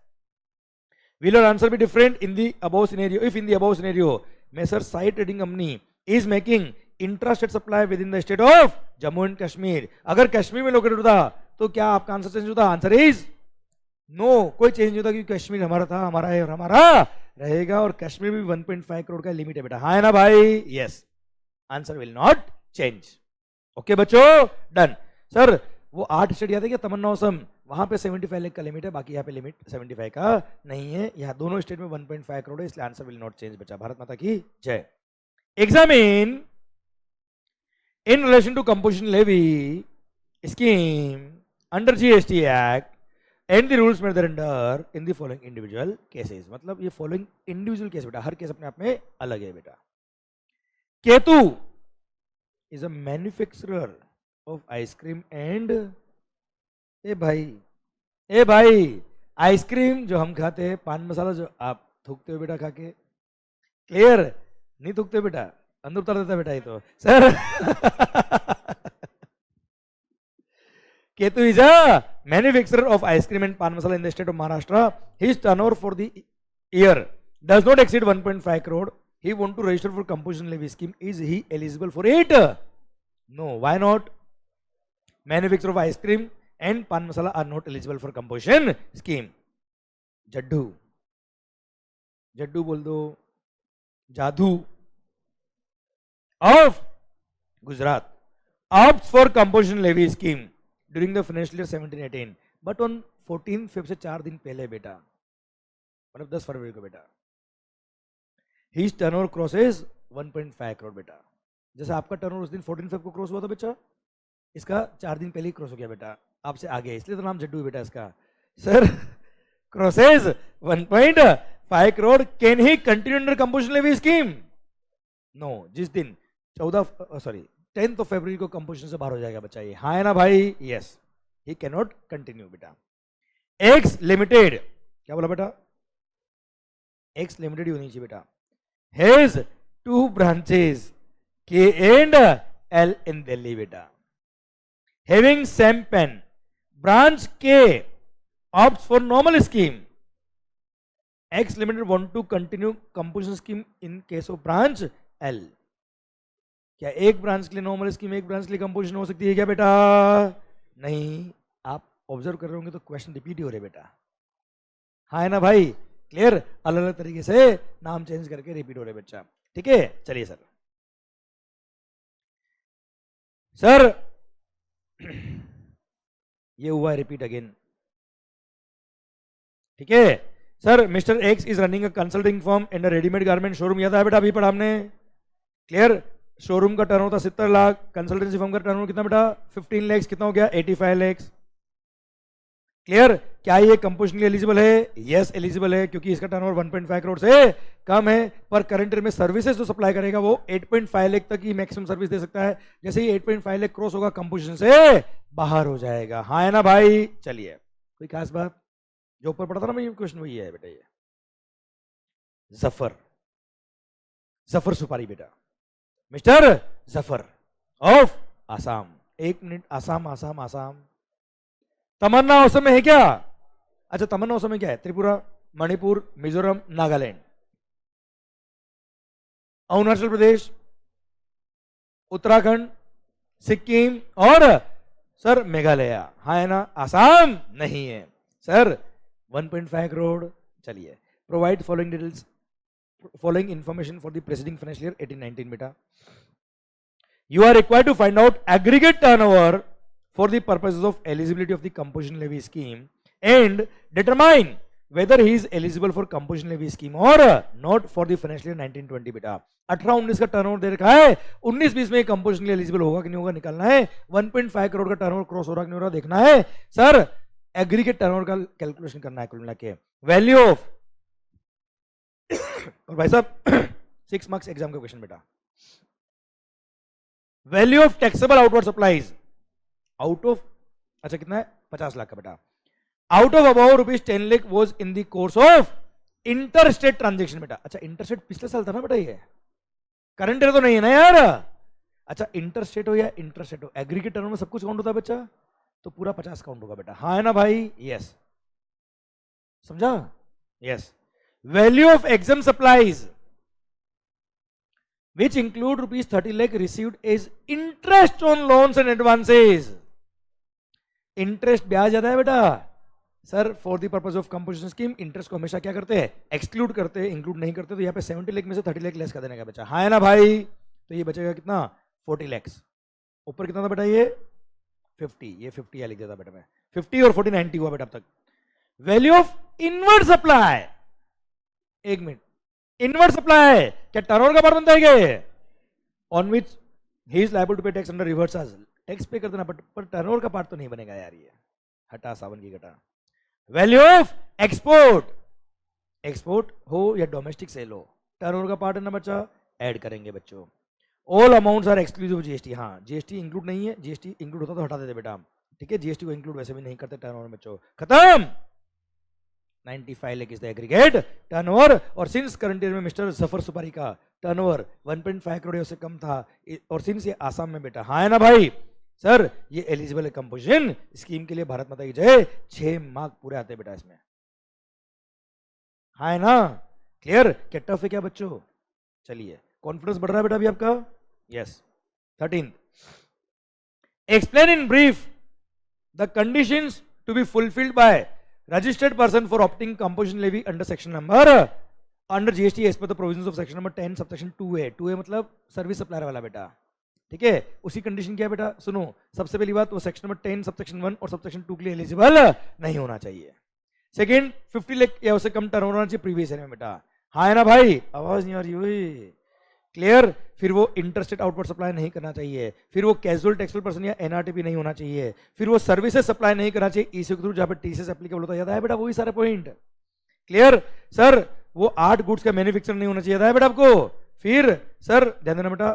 Will your answer be different in the above scenario? If in the above scenario, Messrs. Sai Trading Company is making intrastate supply within the state of Jammu and Kashmir, अगर कश्मीर में located होता तो क्या आपका answer change होता? Answer is no, कोई change नहीं होता, क्योंकि कश्मीर हमारा था, हमारा है और हमारा रहेगा, और कश्मीर में भी 1.5 करोड़ का लिमिट है बेटा, हाँ है ना भाई? Yes. Answer will not change. Okay बच्चों, डन। सर वो 8 स्टेट याद है क्या? तमन्ना औसम, वहां पे 75 लाख का लिमिट है, बाकी यहाँ पे लिमिट 75 का नहीं है। यहाँ दोनों स्टेट में 1.5 करोड़ है, इसलिए आंसर विल नॉट चेंज बच्चा। भारत माता की जय। Examine in relation to composition levy scheme under GST act and the rules made under in the following individual cases, मतलब ये फॉलोइंग इंडिविजुअल केस बेटा, हर केस अपने आप में अलग है बेटा. Ketu is a manufacturer of ice cream and, ए भाई आइसक्रीम जो हम खाते हैं, पान मसाला जो आप थूकते हो बेटा खा के, क्लियर? नहीं थूकते बेटा, अंदर उतार देता बेटा ये तो sir. Ketu is a manufacturer of ice cream and pan masala in the state of Maharashtra. His turnover for the year does not exceed 1.5 crore. He want to register for composition levy scheme. Is he eligible for it? No. Why not? Manufacturer of ice cream and pan masala are not eligible for composition scheme. Jaddu बोल दो. जादू of Gujarat opts for composition levy scheme during the financial year 17-18, but on 14 Feb से 4 दिन पहले बेटा, मतलब 10 फरवरी को बेटा, his turnover crosses 1.5 करोड़ बेटा. जैसे आपका टर्नओवर उस दिन 14 फेब को क्रॉस हुआ था बेटा, इसका 4 दिन पहले ही क्रॉस हो गया बेटा, आपसे आगे, इसलिए तो नाम जड्डू बेटा इसका. Sir crosses 1.5 crore. Can he continue under composition levy scheme? No. जिस दिन 10th ऑफ फरवरी को कंपोजिशन से बाहर हो जाएगा बच्चा, ये हाँ है ना भाई? Yes. He can not continue बेटा. एक्स लिमिटेड, क्या बोला बेटा? एक्स लिमिटेड ही होनी चाहिए बेटा. हैज 2 ब्रांचेस के एंड एल इन दिल्ली बेटा. हैविंग सेम पेन, ब्रांच के opts for normal scheme. X limited want to continue composition scheme in case of branch L. क्या एक ब्रांच के लिए नॉर्मल स्कीम, एक ब्रांच के लिए कंपोजिशन हो सकती है क्या बेटा? नहीं. आप ऑब्जर्व कर रहे होंगे तो क्वेश्चन रिपीट ही हो रहे बेटा, हाँ है ना भाई? क्लियर? अलग अलग तरीके से नाम चेंज करके रिपीट हो रहे बच्चा. ठीक है, चलिए सर. सर ये हुआ रिपीट अगेन. ठीक है sir. Mister x is running a consulting firm and a readymade garment showroom. याद है बेटा? अभी पढ़ा हमने. क्लियर? शोरूम का टर्नओवर था 70 लाख, कंसल्टेंसी फर्म का टर्नओवर कितना बेटा? 15 लाख. कितना हो गया? 85 लाख. क्लियर? क्या ये कंपोजिशन एलिजिबल है? यस एलिजिबल है, क्योंकि इसका टर्नओवर 1.5 करोड़ से कम है. पर करंट ईयर में सर्विसेज जो सप्लाई करेगा वो 8.5 लाख तक ही मैक्सिमम सर्विस दे सकता है. जैसे ही 8.5 लाख क्रॉस होगा कंपोजिशन से बाहर हो जाएगा. हाँ है ना भाई? चलिए, कोई खास बात? जो ऊपर पढ़ा था ना मैं क्वेश्चन वही है बेटा. ये जफर सुपारी बेटा, mister Zafar of Assam. 1 minute. Assam. Tamanna Assam में है क्या? अच्छा, तमन्ना असम में क्या है? त्रिपुरा, मणिपुर, मिजोरम, नागालैंड, अरुणाचल प्रदेश, उत्तराखंड, सिक्किम और सर मेघालय. हाँ है ना? आसाम नहीं है सर. 1.5 करोड़. चलिए, provide following details, following information for the preceding financial year 18-19 बेटा. You are required to find out aggregate turnover for the purposes of eligibility of the composition levy scheme and determine whether he is eligible for composition levy scheme or not for the financial year 19-20 बेटा. 18-19 का turnover दे रखा है, 19-20 में composition के लिए eligible होगा कि नहीं होगा निकालना है. 1.5 करोड़ का टर्नओवर क्रॉस हो रहा कि नहीं हो रहा देखना है. सर एग्रीगेट टर्नओवर का कैलकुलेशन करना है कुल मिला के. वैल्यू ऑफ और भाई साहब 6 मार्क्स एग्जाम का क्वेश्चन बेटा. Value of taxable outward supplies out of, अच्छा कितना है? 50 लाख का बेटा. Out of about rupees 10 lakh was in the course of interstate transaction बेटा. अच्छा, इंटरस्टेट पिछले साल था ना बेटा, ये करंट ईयर तो नहीं है ना यार. अच्छा, इंटरस्टेट हो या इंटरस्टेट हो, एग्रीगेट टर्म में सब कुछ काउंट होता है बच्चा, तो पूरा 50 काउंट होगा बेटा. हाँ है ना भाई? यस. समझा? Yes. Value of exempt supplies which include rupees 30 lakh received as interest on loans and advances. Interest ब्याज ज्यादा है बेटा. Sir for the purpose of composition scheme interest को हमेशा क्या करते हैं? एक्सक्लूड करते हैं, इंक्लूड नहीं करते. तो यहाँ पे 70 लाख में से 30 लाख लेस कर देने का बच्चा. हाँ है ना भाई? तो ये बचेगा कितना? 40 लाख. ऊपर कितना था बेटा? ये 50. ये 50 लिख देता बेटा मैं. 50 और 40 90 हुआ बेटा अब तक. Value of inward supply, 1 minute. Inward supply क्या टर्नओवर का पार्ट बनता है क्या? On which he is liable to pay tax under reverse charge. Tax pay कर देना, पर टर्नओवर का पार्ट तो नहीं बनेगा यार. ये हटा, सावन की घटा. वैल्यू ऑफ एक्सपोर्ट, एक्सपोर्ट हो या डोमेस्टिक सेल हो, टर्नओवर का पार्ट है ना बच्चा, ऐड करेंगे बच्चों। All amounts are exclusive GST, हाँ जीएसटी इंक्लूड नहीं है, जीएसटी इंक्लूड होता तो हटा देते बेटा, ठीक है, जीएसटी को इंक्लूड वैसे भी नहीं करते टर्नओवर में बच्चों, खत्म। 95 lakh is the aggregate turnover, और सिंस करंट ईयर में मिस्टर जफर सुपारी का टर्नओवर 1.5 करोड़ से कम था, और सिंस ये आसाम में बेटा, हाँ है ना भाई, सर ये एलिजिबल है कंपोजिशन स्कीम के लिए, भारत माता की जय, 6 मार्क पूरे आते हैं बेटा इसमें, हाँ है ना, क्लियर, क्या टफ है क्या बच्चों, चलिए कॉन्फिडेंस बढ़ रहा है बेटा अभी आपका, yes. 13 explain in brief the conditions to be fulfilled by registered person for opting composition levy under section number under GST as per the provisions of section number 10 subsection 2A, 2A मतलब service supplier वाला बेटा, ठीक है, उसी condition क्या है बेटा, सुनो, सबसे पहली बात वो सेक्शन नंबर 10 सबसेक्शन 1 और सबसेक्शन 2 के लिए एलिजिबल नहीं होना चाहिए। सेकंड 50 लाख या उससे कम टर्नओवर होना चाहिए प्रीवियस ईयर में बेटा, हाँ है ना भाई, आवाज नहीं आ रही हुई, क्लियर। फिर वो इंटरस्टेट आउटवर्ड सप्लाई नहीं करना चाहिए, फिर वो कैजुअल टेक्सटाइल पर्सन या एनआरटीपी नहीं होना चाहिए, फिर वो सर्विसेज सप्लाई नहीं करना चाहिए ईसी के थ्रू जहां पर टीसीएस एप्लीकेबल होता है, याद है बेटा वही सारे पॉइंट, क्लियर। सर वो 8 गुड्स का मैन्युफैक्चर नहीं होना चाहिए, याद है बेटा आपको। फिर सर ध्यान देना बेटा,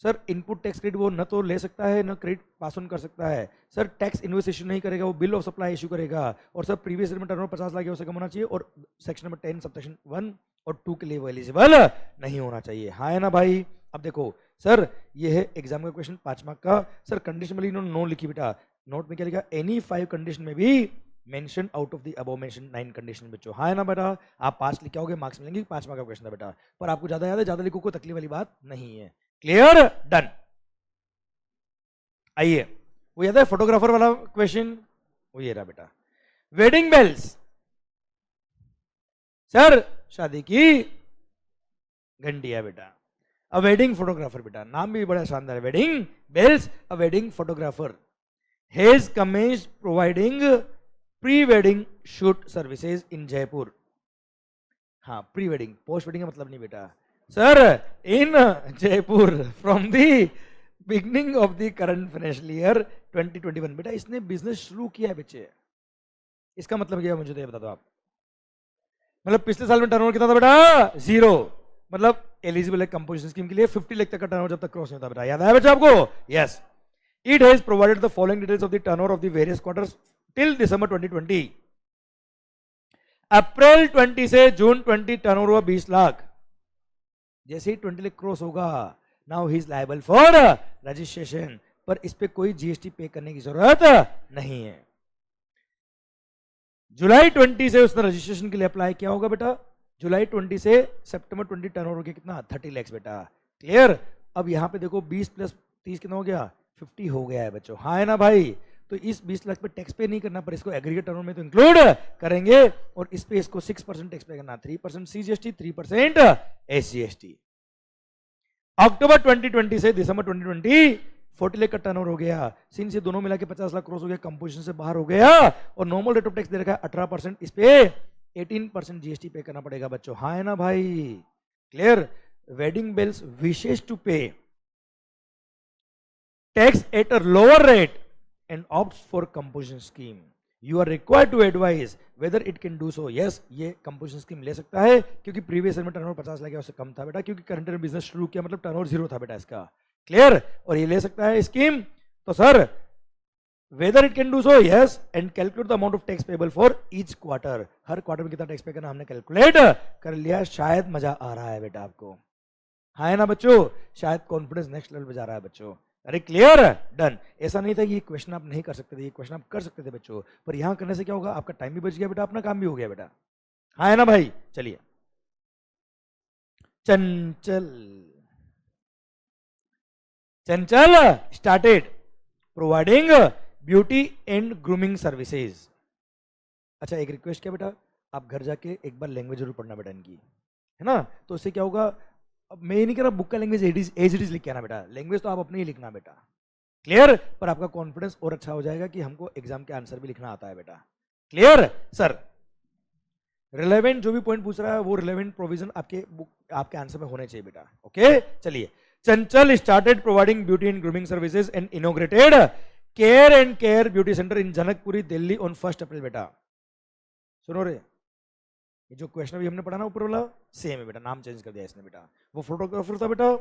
सर इनपुट टैक्स क्रेडिट वो न तो ले सकता है न क्रेडिट पास ऑन कर सकता है, सर टैक्स इन्वॉइस इशू नहीं करेगा, वो बिल ऑफ सप्लाई इशू करेगा, और सर प्रीवियस ईयर में टर्नओवर 50 लाख से कम होना चाहिए, और सेक्शन नंबर 10 सबसेक्शन 1 और 2 के लिए वो एलिजिबल नहीं होना चाहिए, हाँ है ना भाई। अब देखो सर ये है एग्जाम का क्वेश्चन 5 मार्क का, सर कंडीशन में इन्होंने नो लिखी बेटा, नोट में क्या लिखा, एनी 5 कंडीशन में भी mention out of the above mention 9 condition बच्चों, हाँ है ना बेटा। आप 5 लिख के आओगे मार्क्स मिलेंगे, 5 मार्क का क्वेश्चन है बेटा, पर आपको ज्यादा याद है, ज्यादा लिखो, कोई तकलीफ वाली बात नहीं है, क्लियर, डन। आइए वो याद है फोटोग्राफर वाला क्वेश्चन, वो ये रहा बेटा, वेडिंग बेल्स, सर शादी की घंटी है बेटा, अ वेडिंग फोटोग्राफर बेटा, नाम भी बड़ा शानदार है, wedding bells a wedding photographer has commenced providing pre wedding shoot services in Jaipur, हाँ प्री वेडिंग, पोस्ट वेडिंग का मतलब नहीं बेटा, sir in Jaipur from the beginning of the current financial year 2021, बेटा इसने बिजनेस शुरू किया है बच्चे, इसका मतलब क्या है मुझे तो ये बता दो आप, मतलब पिछले साल में टर्नओवर कितना था बेटा, 0, मतलब एलिजिबल है कंपोजिशन स्कीम के लिए, 50 लाख तक का टर्नओवर जब तक क्रॉस नहीं होता बेटा, याद है बच्चा आपको, yes. It has provided the following details of the turnover of the various quarters till दिसंबर 2020, अप्रैल 20 से जून 20 टर्नओवर हुआ 20 लाख, जैसे ही 20 लाख क्रॉस होगा now he is liable for registration, पर इस पे कोई जीएसटी पे करने की जरूरत नहीं है। जुलाई 20 से उसने रजिस्ट्रेशन के लिए अप्लाई किया होगा बेटा, जुलाई 20 से सितंबर 20 टर्नओवर के कितना 30 लाख बेटा, क्लियर। अब यहाँ पे देखो 20 + 30 कितना हो गया, 50 हो गया है बच्चों, हाँ है ना भाई। तो इस 20 लाख पे टैक्स पे नहीं करना, पर इसको एग्रीगेट टर्नओवर में तो इंक्लूड करेंगे, और इस पे इसको 6% टैक्स पे करना, 3% सीजीएसटी 3% एसजीएसटी। अक्टूबर 2020 से दिसंबर 2020 40 लाख का टर्नओवर हो गया, सिंस ये दोनों मिला के 50 लाख क्रॉस हो गया, कंपोजिशन से बाहर हो गया, और नॉर्मल रेट ऑफ टैक्स दे रखा है 18%, इस पे 18% जीएसटी पे करना पड़ेगा बच्चों, हाँ है ना भाई, clear. Wedding bells wishes to pay tax at a lower rate and opts for composition scheme, you are required to advise whether it can do so, yes ये कंपोजिशन स्कीम ले सकता है, क्योंकि प्रीवियस ईयर में turnover 50 lakh उससे कम था बेटा, क्योंकि करंट ईयर बिजनेस शुरू किया मतलब टर्नओवर 0 था बेटा इसका, क्लियर, और ये ले सकता है स्कीम। तो sir weather it can do so, yes, and calculate the amount of tax payable for each quarter, her quarter में कितना टैक्स पे करना हमने कैलकुलेट कर लिया, शायद मजा आ रहा है बेटा आपको, हाँ है ना बच्चों, शायद कॉन्फिडेंस नेक्स्ट लेवल पे जा रहा है बच्चों, अरे क्लियर, डन। ऐसा नहीं था कि ये क्वेश्चन आप नहीं कर सकते थे, ये क्वेश्चन आप कर सकते थे बच्चों, पर यहां करने से क्या होगा, आपका टाइम भी बच गया बेटा, अपना काम भी हो गया बेटा, हाँ है ना भाई। चलिए चंचल, चंचल started providing beauty and grooming services. अच्छा एक रिक्वेस्ट क्या बेटा, आप घर जाके एक बार लैंग्वेज जरूर पढ़ना बेटा इनकी, है ना, तो उससे क्या होगा, अब मैं ये नहीं कह रहा बुक का लैंग्वेज एज इट इज लिख के आना बेटा, लैंग्वेज तो आप अपने ही लिखना बेटा, क्लियर, पर आपका कॉन्फिडेंस और अच्छा हो जाएगा कि हमको एग्जाम के आंसर भी लिखना आता है बेटा, क्लियर। सर रिलेवेंट जो भी पॉइंट पूछ रहा है वो रिलेवेंट प्रोविजन आपके आंसर में होने चाहिए बेटा, ओके। चलिए, चंचल started providing beauty and grooming services and inaugurated care and care beauty centre in Janakpuri Delhi on 1 अप्रैल बेटा। सुनो रे, ये जो क्वेश्चन अभी हमने पढ़ा ना ऊपर वाला सेम है बेटा, नाम चेंज कर दिया इसने बेटा। वो फोटोग्राफर था बेटा,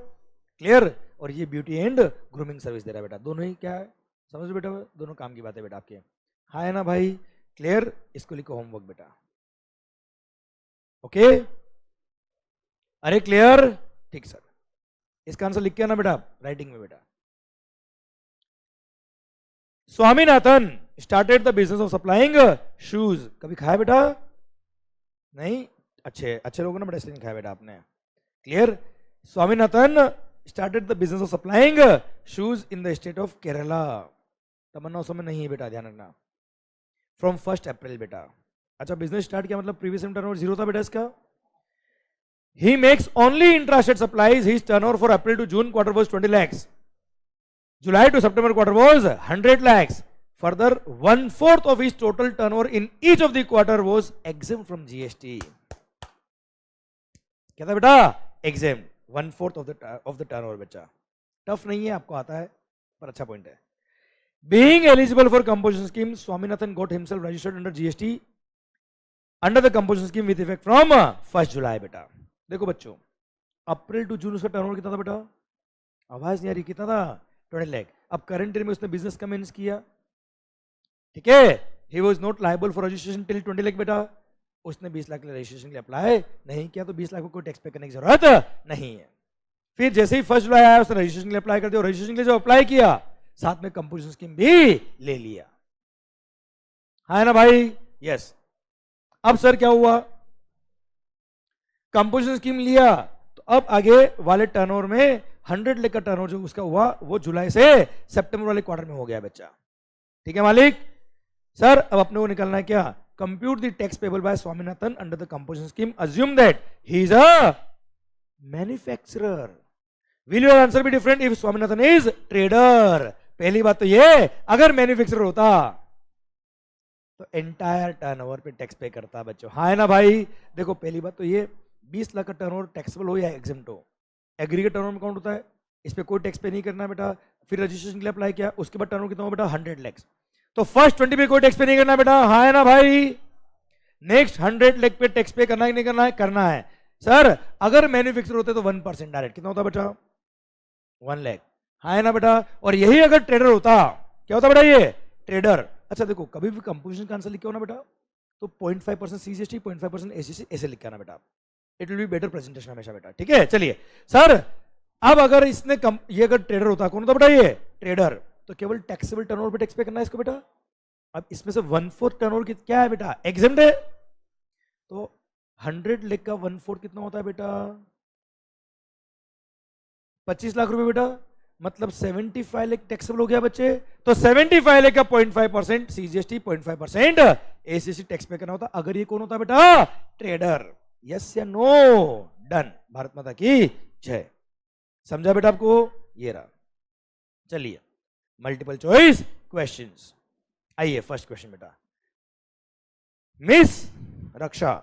क्लियर, और ये ब्यूटी एंड ग्रूमिंग सर्विस दे रहा है बेटा। दोनों ही क्या है समझ बेटा, दोनों काम की बात है बेटा आपके। हाँ है ना भाई, क्लियर, इसको लिखो होमवर्क बेटा। ओके, अरे क्लियर, ठीक सर। इसका आंसर लिख के आना बेटा राइटिंग में बेटा। Swaminathan started the business of supplying shoes. कभी खाया बेटा? नहीं, अच्छे अच्छे लोगों ने बेटा इसलिए नहीं खाया बेटा आपने। Clear, Swaminathan started the business of supplying shoes in the state of Kerala. Tamanna उस समय नहीं है बेटा, ध्यान रखना। फ्रॉम 1 अप्रैल बेटा। अच्छा, बिजनेस स्टार्ट किया मतलब प्रीवियस टर्नओवर 0 था बेटा इसका। He makes only intra-state supplies. His turnover for April to June quarter was 20 lakhs. July to September quarter was 100 lakhs. Further, 1/4 of his total turnover in each of the quarter was exempt from GST. क्या था बेटा? Exempt. 1/4 of the turnover बेटा। Tough नहीं है, आपको आता है, पर अच्छा पॉइंट है। Being eligible for composition scheme, Swaminathan got himself registered under GST under the composition scheme with effect from 1 July बेटा। देखो बच्चों, अप्रैल टू जून उसका टर्नओवर कितना था बेटा? आवाज नहीं आ रही, कितना था? 20 लाख। अब करंट ईयर में उसने बिजनेस कमेंस किया, ठीक है। He was not liable for registration till 20 lakh बेटा। उसने 20 लाख के लिए रजिस्ट्रेशन के लिए अप्लाई नहीं किया, तो 20 लाख को कोई टैक्स पे करने की जरूरत नहीं है। फिर जैसे ही 1 जुलाई आया उसने रजिस्ट्रेशन के लिए अप्लाई कर दिया, और रजिस्ट्रेशन के लिए जो अप्लाई किया साथ में कंपोजिशन स्कीम भी ले लिया। है ना भाई? यस। अब सर क्या हुआ? कंपोजिशन स्कीम लिया, तो अब आगे वाले टर्नओवर में 100 लाख का टर्नओवर जो उसका हुआ वो जुलाई से सितंबर वाले क्वार्टर में हो गया बच्चा। ठीक है मालिक? सर अब अपने को निकलना है क्या? Compute the tax payable by Swaminathan under the composition scheme, assume that he is a manufacturer. Will your answer be different if Swaminathan is trader? पहली बात तो ये, अगर मैन्युफैक्चरर होता तो एंटायर टर्नओवर पे टैक्स पे करता बच्चों। हाँ है ना भाई? देखो पहली बात तो ये, 20 लाख का टर्नओवर टैक्सेबल हो या एग्जेम्प्ट हो, एग्रीगेट टर्नओवर में काउंट होता है, इस पे कोई टैक्स पे नहीं करना बेटा। फिर रजिस्ट्रेशन के लिए अप्लाई किया, उसके बाद टर्नओवर कितना हो बेटा? 100 लाख। तो फर्स्ट 20 पे कोई टैक्स पे नहीं करना बेटा। हाँ है ना भाई? नेक्स्ट 100 लाख पे टैक्स पे करना है नहीं करना है? करना है। सर अगर मैन्युफैक्चर होते तो 1% डायरेक्ट कितना होता बेटा? 1 लाख। हाँ है ना बेटा? और यही अगर ट्रेडर होता, क्या होता बेटा? ये ट्रेडर। अच्छा देखो, कभी भी कंपोजिशन का आंसर लिखे हो ना बेटा, तो 0.5% CGST 0.5% ACC ऐसे लिखा ना बेटा। It will be better presentation हमेशा बेटा। ठीक है, चलिए सर अब अगर इसने ये अगर ट्रेडर होता, कौन होता बेटा? ये ट्रेडर। तो केवल टैक्सेबल टर्नओवर पे टैक्स पे करना है इसको बेटा। अब इसमें से 1/4 टर्नओवर क्या है बेटा? एग्जेम्प्ट है। तो 100 लाख का 1/4 कितना होता है बेटा? 25 लाख रुपए बेटा। मतलब 75 लाख टैक्सेबल हो गया बच्चे। तो 75 लाख का 0.5% CGST 0.5% ACC टैक्स पे करना होता। अगर ये कौन होता बेटा? ट्रेडर। यस या नो? डन। भारत माता की जय। समझा बेटा आपको? ये रहा। चलिए मल्टीपल चॉइस क्वेश्चंस। आइए फर्स्ट क्वेश्चन बेटा। Miss Raksha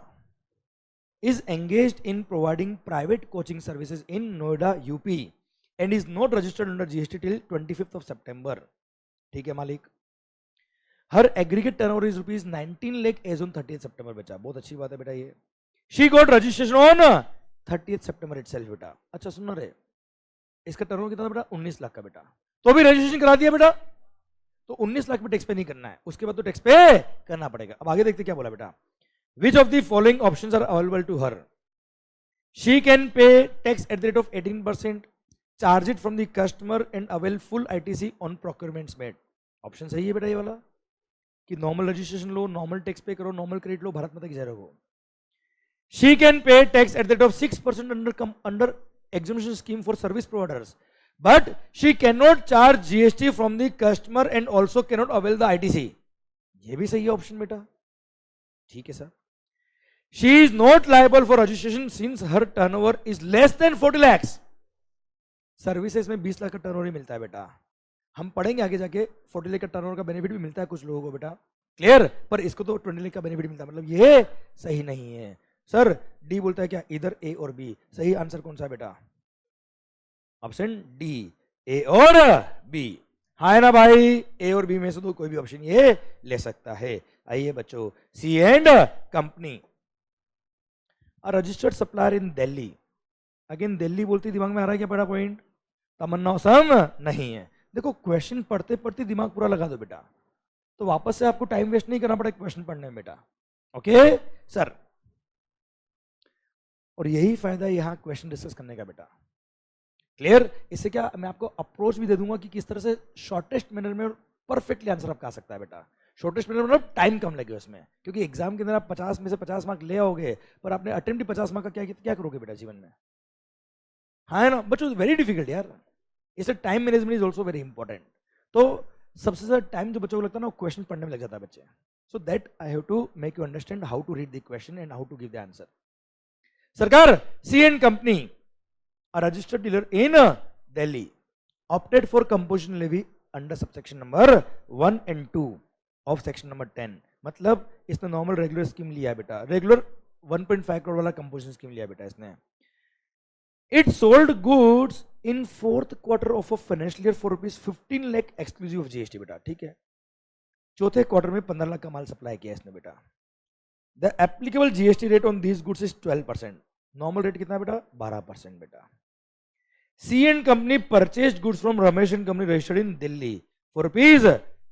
is engaged in providing private coaching services in Noida, UP and is not registered under GST till 25th of September. ठीक है मालिक? Her aggregate turnover is rupees 19 lakh as on 30th September बेटा। बहुत अच्छी बात है बेटा ये। She got registration on 30th September itself बेटा। अच्छा सुनो रे, इसका टर्नओवर कितना था बेटा? 19 लाख का बेटा। तो अभी रजिस्ट्रेशन करा दिया बेटा, तो 19 लाख में टैक्स पे नहीं करना है, उसके बाद तो टैक्स पे करना पड़ेगा। अब आगे देखते क्या बोला बेटा। Which of the following options are available to her? She can pay tax at the rate of 18%, charge it from the customer and avail full ITC on procurements made. Option सही है बेटा ये वाला, कि नॉर्मल रजिस्ट्रेशन लो, normal tax पे करो, normal credit लो, भारत माता की जय रखो। She can pay tax at the rate of 6% under exemption scheme for service providers, but she cannot charge GST from the customer and also cannot avail the ITC. ये भी सही है ऑप्शन बेटा। ठीक है sir. She is not liable for registration since her turnover is less than 40 lakhs. Services में 20 लाख का turnover ही मिलता है बेटा। हम पढ़ेंगे आगे जाके 40 लाख का टर्नओवर का बेनिफिट भी मिलता है कुछ लोगों को बेटा। क्लियर? पर इसको तो 20 लाख का बेनिफिट मिलता है, मतलब ये सही नहीं है। सर डी बोलता है क्या? इधर ए और बी। सही आंसर कौन सा है बेटा? ऑप्शन डी, ए और बी। हाँ है ना भाई, ए और बी में से तो कोई भी ऑप्शन ये ले सकता है। आइए बच्चों, C and company, registered supplier in Delhi. Again Delhi बोलते दिमाग में आ रहा है क्या बड़ा पॉइंट? तमन्ना सम नहीं है। देखो क्वेश्चन पढ़ते पढ़ते दिमाग पूरा लगा दो बेटा, तो वापस से आपको टाइम वेस्ट नहीं करना पड़ेगा क्वेश्चन पढ़ने में बेटा। ओके सर, और यही फायदा है यहाँ क्वेश्चन डिस्कस करने का बेटा। क्लियर? इससे क्या मैं आपको अप्रोच भी दे दूंगा कि किस तरह से शॉर्टेस्ट मैनर में परफेक्टली आंसर आप आ सकता है बेटा। शॉर्टेस्ट मैनर मतलब टाइम कम लगे उसमें, क्योंकि एग्जाम के अंदर आप 50 में से 50 मार्क ले आओगे, पर आपने अटेम्प्ट 50 मार्क का क्या करोगे बेटा जीवन में? हाँ है ना बच्चों, वेरी डिफिकल्ट यार। इससे time management is also very important. तो सबसे ज्यादा टाइम जो बच्चों को लगता है ना, क्वेश्चन पढ़ने में लग जाता है बच्चे। So that I have to make you understand how to read the question and how to give the answer. सरकार, C and company, a registered dealer in Delhi, opted for composition levy under subsection number 1 and 2 of section number 10। मतलब इसने normal regular scheme लिया बेटा, regular 1.5 crore वाला composition scheme लिया बेटा इसने। It sold goods in fourth quarter of a financial year for ₹15 lakh exclusive of GST बेटा, ठीक है। चौथे क्वार्टर में 15 लाख का माल सप्लाई किया इसने बेटा। The applicable GST rate on these goods is 12%। Normal rate कितना बेटा? 12% बेटा। C and company purchased goods from Ramesh and company registered in Delhi for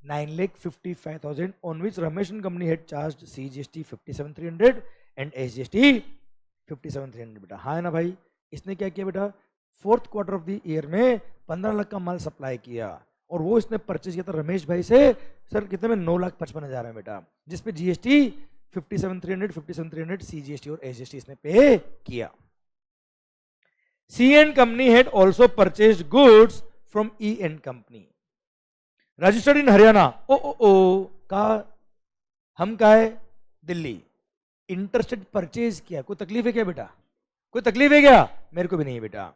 ₹9,55,000 on which Ramesh and company had charged CGST 57,300 and SGST 57,300 बेटा। हाँ है ना भाई, इसने क्या किया बेटा? Fourth quarter of the year में 15 लाख का माल सप्लाई किया, और वो इसने परचेज किया था रमेश भाई से सर कितने में? 9,55,000 में बेटा, जिसपे जीएसटी 57,300 सीजीएसटी और एसजीएसटी इसने पे किया। C and company had also purchased goods from E and company registered in Haryana. ओ का हम का है? दिल्ली। इंटरेस्टेड परचेज किया, कोई तकलीफ है क्या बेटा? कोई तकलीफ है क्या? मेरे को भी नहीं है बेटा।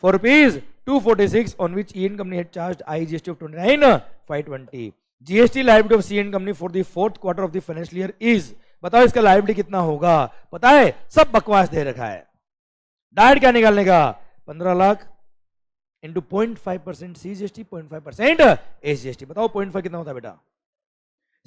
For ₹246 on which E and company had charged IGST of 29,520। GST liability of C and company for the fourth quarter of the financial year is, बताओ इसका लायबिलिटी कितना होगा? पता है? सब बकवास दे रखा है। डायरेक्ट क्या निकालने का? 15 लाख इंटू 0.5% सीजीएसटी, 0.5% एसजीएसटी। बताओ 0.5 कितना होता है बेटा?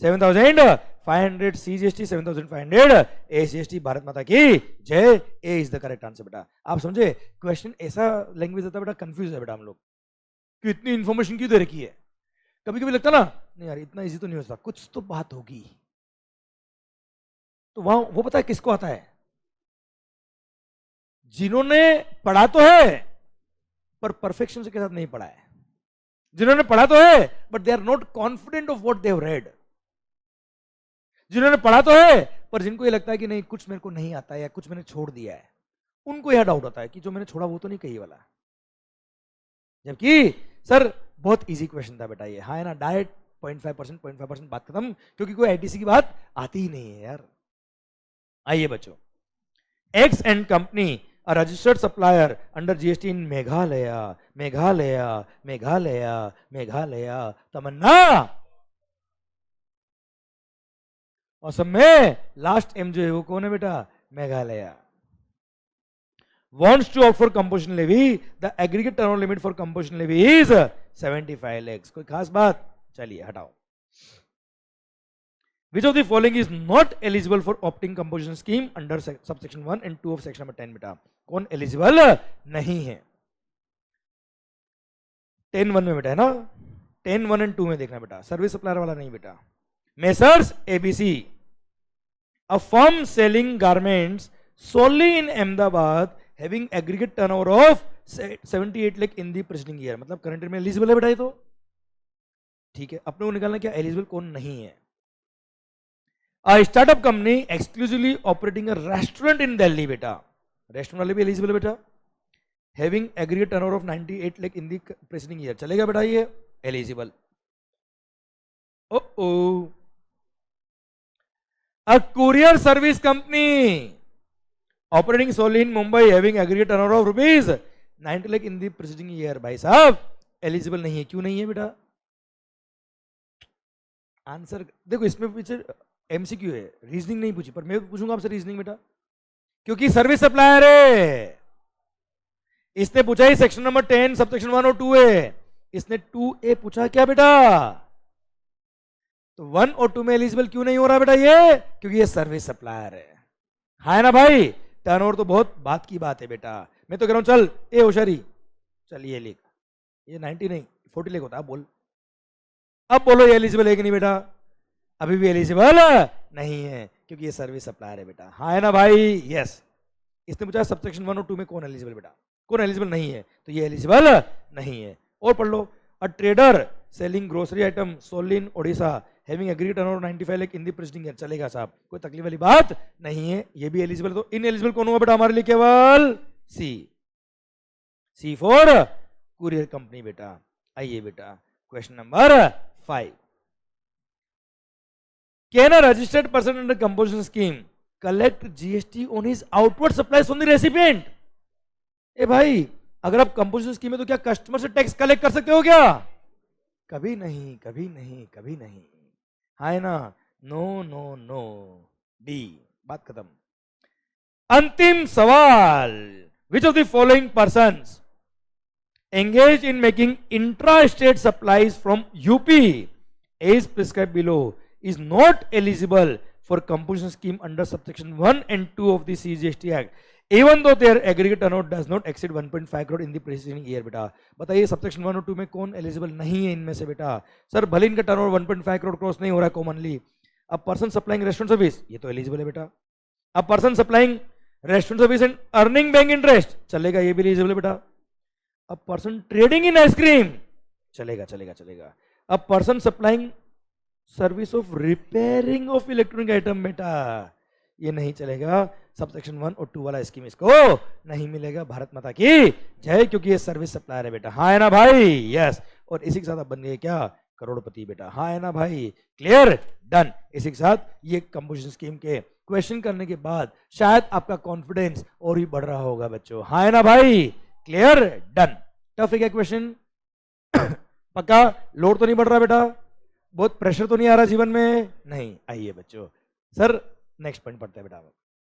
7,500 सीजीएसटी, 7,500 एसजीएसटी। भारत माता की जय। ए इज द करेक्ट आंसर बेटा। आप समझे? क्वेश्चन ऐसा लैंग्वेज होता है बेटा, कंफ्यूज है बेटा हम लोग कि इतनी इंफॉर्मेशन क्यों दे रखी है। कभी कभी लगता ना नहीं यार इतना इजी तो नहीं हो सकता, कुछ तो बात होगी। तो वहां वो पता है किसको आता है? जिन्होंने पढ़ा तो है पर परफेक्शन के साथ नहीं पढ़ा है। जिन्होंने पढ़ा तो है but they are not confident of what they have read. जिन्होंने पढ़ा तो है पर जिनको ये लगता है कि नहीं कुछ मेरे को नहीं आता है या कुछ मैंने छोड़ दिया है, उनको यह डाउट होता है कि जो मैंने छोड़ा वो तो नहीं कही वाला। जबकि सर बहुत इजी क्वेश्चन था बेटा ये। हाँ है ना, डायरेक्ट 0.5% बात खत्म, क्योंकि कोई आईटीसी की बात आती ही नहीं है यार। आइए बच्चों, x and company a registered supplier under GST in Meghalaya, Meghalaya, Meghalaya, Meghalaya, तमन्ना। और सब में लास्ट एम जो है वो कौन है बेटा? Meghalaya. wants to offer composition levy, the aggregate turnover limit for composition levy is 75 lakhs। कोई खास बात? चलिए हटाओ। Which of the following is not eligible for opting composition scheme under subsection 1 and 2 of section number 10 बेटा? कौन eligible नहीं है? 10(1) में बेटा है ना, 10(1) and 2 में देखना बेटा, सर्विस सप्लायर वाला नहीं बेटा। Messrs ABC, a firm selling garments solely in Ahmedabad having aggregate turnover of 78 lakh in the preceding year। मतलब करंट ईयर में एलिजिबल है बेटा ये तो, ठीक है। अपने को निकालना क्या एलिजिबल कौन नहीं है। A startup company exclusively operating a restaurant in Delhi बेटा, रेस्टोरेंट वाले भी एलिजिबल है बेटा। Having aggregate turnover of 98 lakh in the preceding year, चलेगा बेटा ये eligible. Oh a courier service company operating solely in Mumbai having aggregate turnover of ₹90 lakh in the preceding year, भाई साहब एलिजिबल नहीं है। क्यों नहीं है बेटा? आंसर देखो, इसमें पीछे एमसीक्यू है, रीजनिंग नहीं पूछी, पर मैं पूछूंगा आपसे रीजनिंग बेटा, क्योंकि सर्विस सप्लायर है। इसने पूछा ही सेक्शन नंबर 10 सबसेक्शन 1 और 2 है। इसने 2A पूछा क्या बेटा? तो 1 और 2 में एलिजिबल क्यों नहीं हो रहा बेटा ये? क्योंकि ये सर्विस सप्लायर है ना भाई? टर्नओवर तो बहुत बात की बात है बेटा। मैं तो कह रहा हूं चल ए होशियारी, चल ये लिख, ये 90 नहीं 40 लिख होता। बोल, अब बोलो ये एलिजिबल है कि नहीं बेटा? अभी भी एलिजिबल नहीं है क्योंकि ये सर्विस सप्लायर है बेटा। हाँ है ना भाई? यस। इसने पूछा सबसेक्शन 1 और 2 में कौन एलिजिबल बेटा? कौन एलिजिबल नहीं है? तो ये एलिजिबल नहीं है। और पढ़ लो, a trader selling grocery item solely in Odisha having agreed turnover 95 lakh in the preceding year. चलेगा साहब, कोई तकलीफ वाली बात नहीं है, ये भी एलिजिबल। तो इन एलिजिबल कौन हुआ बेटा हमारे लिए? केवल सी फॉर कुरियर कंपनी बेटा। आइए बेटा question number 5, can a registered person under composition scheme collect GST on his outward supplies from the recipient? ए भाई, अगर आप कंपोजिशन स्कीम में तो क्या कस्टमर से टैक्स कलेक्ट कर सकते हो क्या? कभी नहीं, कभी नहीं, कभी नहीं। है ना? नो नो नो, डी, बात खत्म। अंतिम सवाल, which of the following persons engaged in making intra-state supplies from UP as prescribed below is not eligible for composition scheme under subsection 1 and 2 of the CGST Act, even though their aggregate turnover does not exceed 1.5 crore in the preceding year। बेटा बताइए subsection 1 और 2 में कौन eligible नहीं है इनमें से? बेटा सर भले इनका टर्नओवर 1.5 करोड़ क्रॉस नहीं हो रहा है कॉमनली। अब पर्सन सप्लाइंग रेस्टोरेंट सर्विस, ये तो एलिजिबल है बेटा। अब person supplying restaurant service and earning bank interest, चलेगा, ये भी एलिजिबल है बेटा। अब पर्सन ट्रेडिंग इन आइसक्रीम, चलेगा चलेगा चलेगा। अब person supplying service of repairing of electronic item, बेटा ये नहीं चलेगा। सबसेक्शन 1 और 2 वाला स्कीम इसको नहीं मिलेगा। भारत माता की जय, क्योंकि ये सर्विस सप्लायर है बेटा। हाँ है ना भाई? यस। और इसी के साथ आप बन गए क्या? करोड़पति बेटा। हाँ है ना भाई? Clear, done. इसी के साथ ये कंपोजिशन स्कीम के क्वेश्चन करने के बाद शायद आपका कॉन्फिडेंस और भी बढ़ रहा होगा बच्चों। हाँ है ना भाई? Clear, done. टफ है क्या क्वेश्चन? पक्का लोड तो नहीं बढ़ रहा बेटा? बहुत प्रेशर तो नहीं आ रहा जीवन में? नहीं। आइए बच्चों, सर नेक्स्ट पॉइंट पढ़ते हैं बेटा।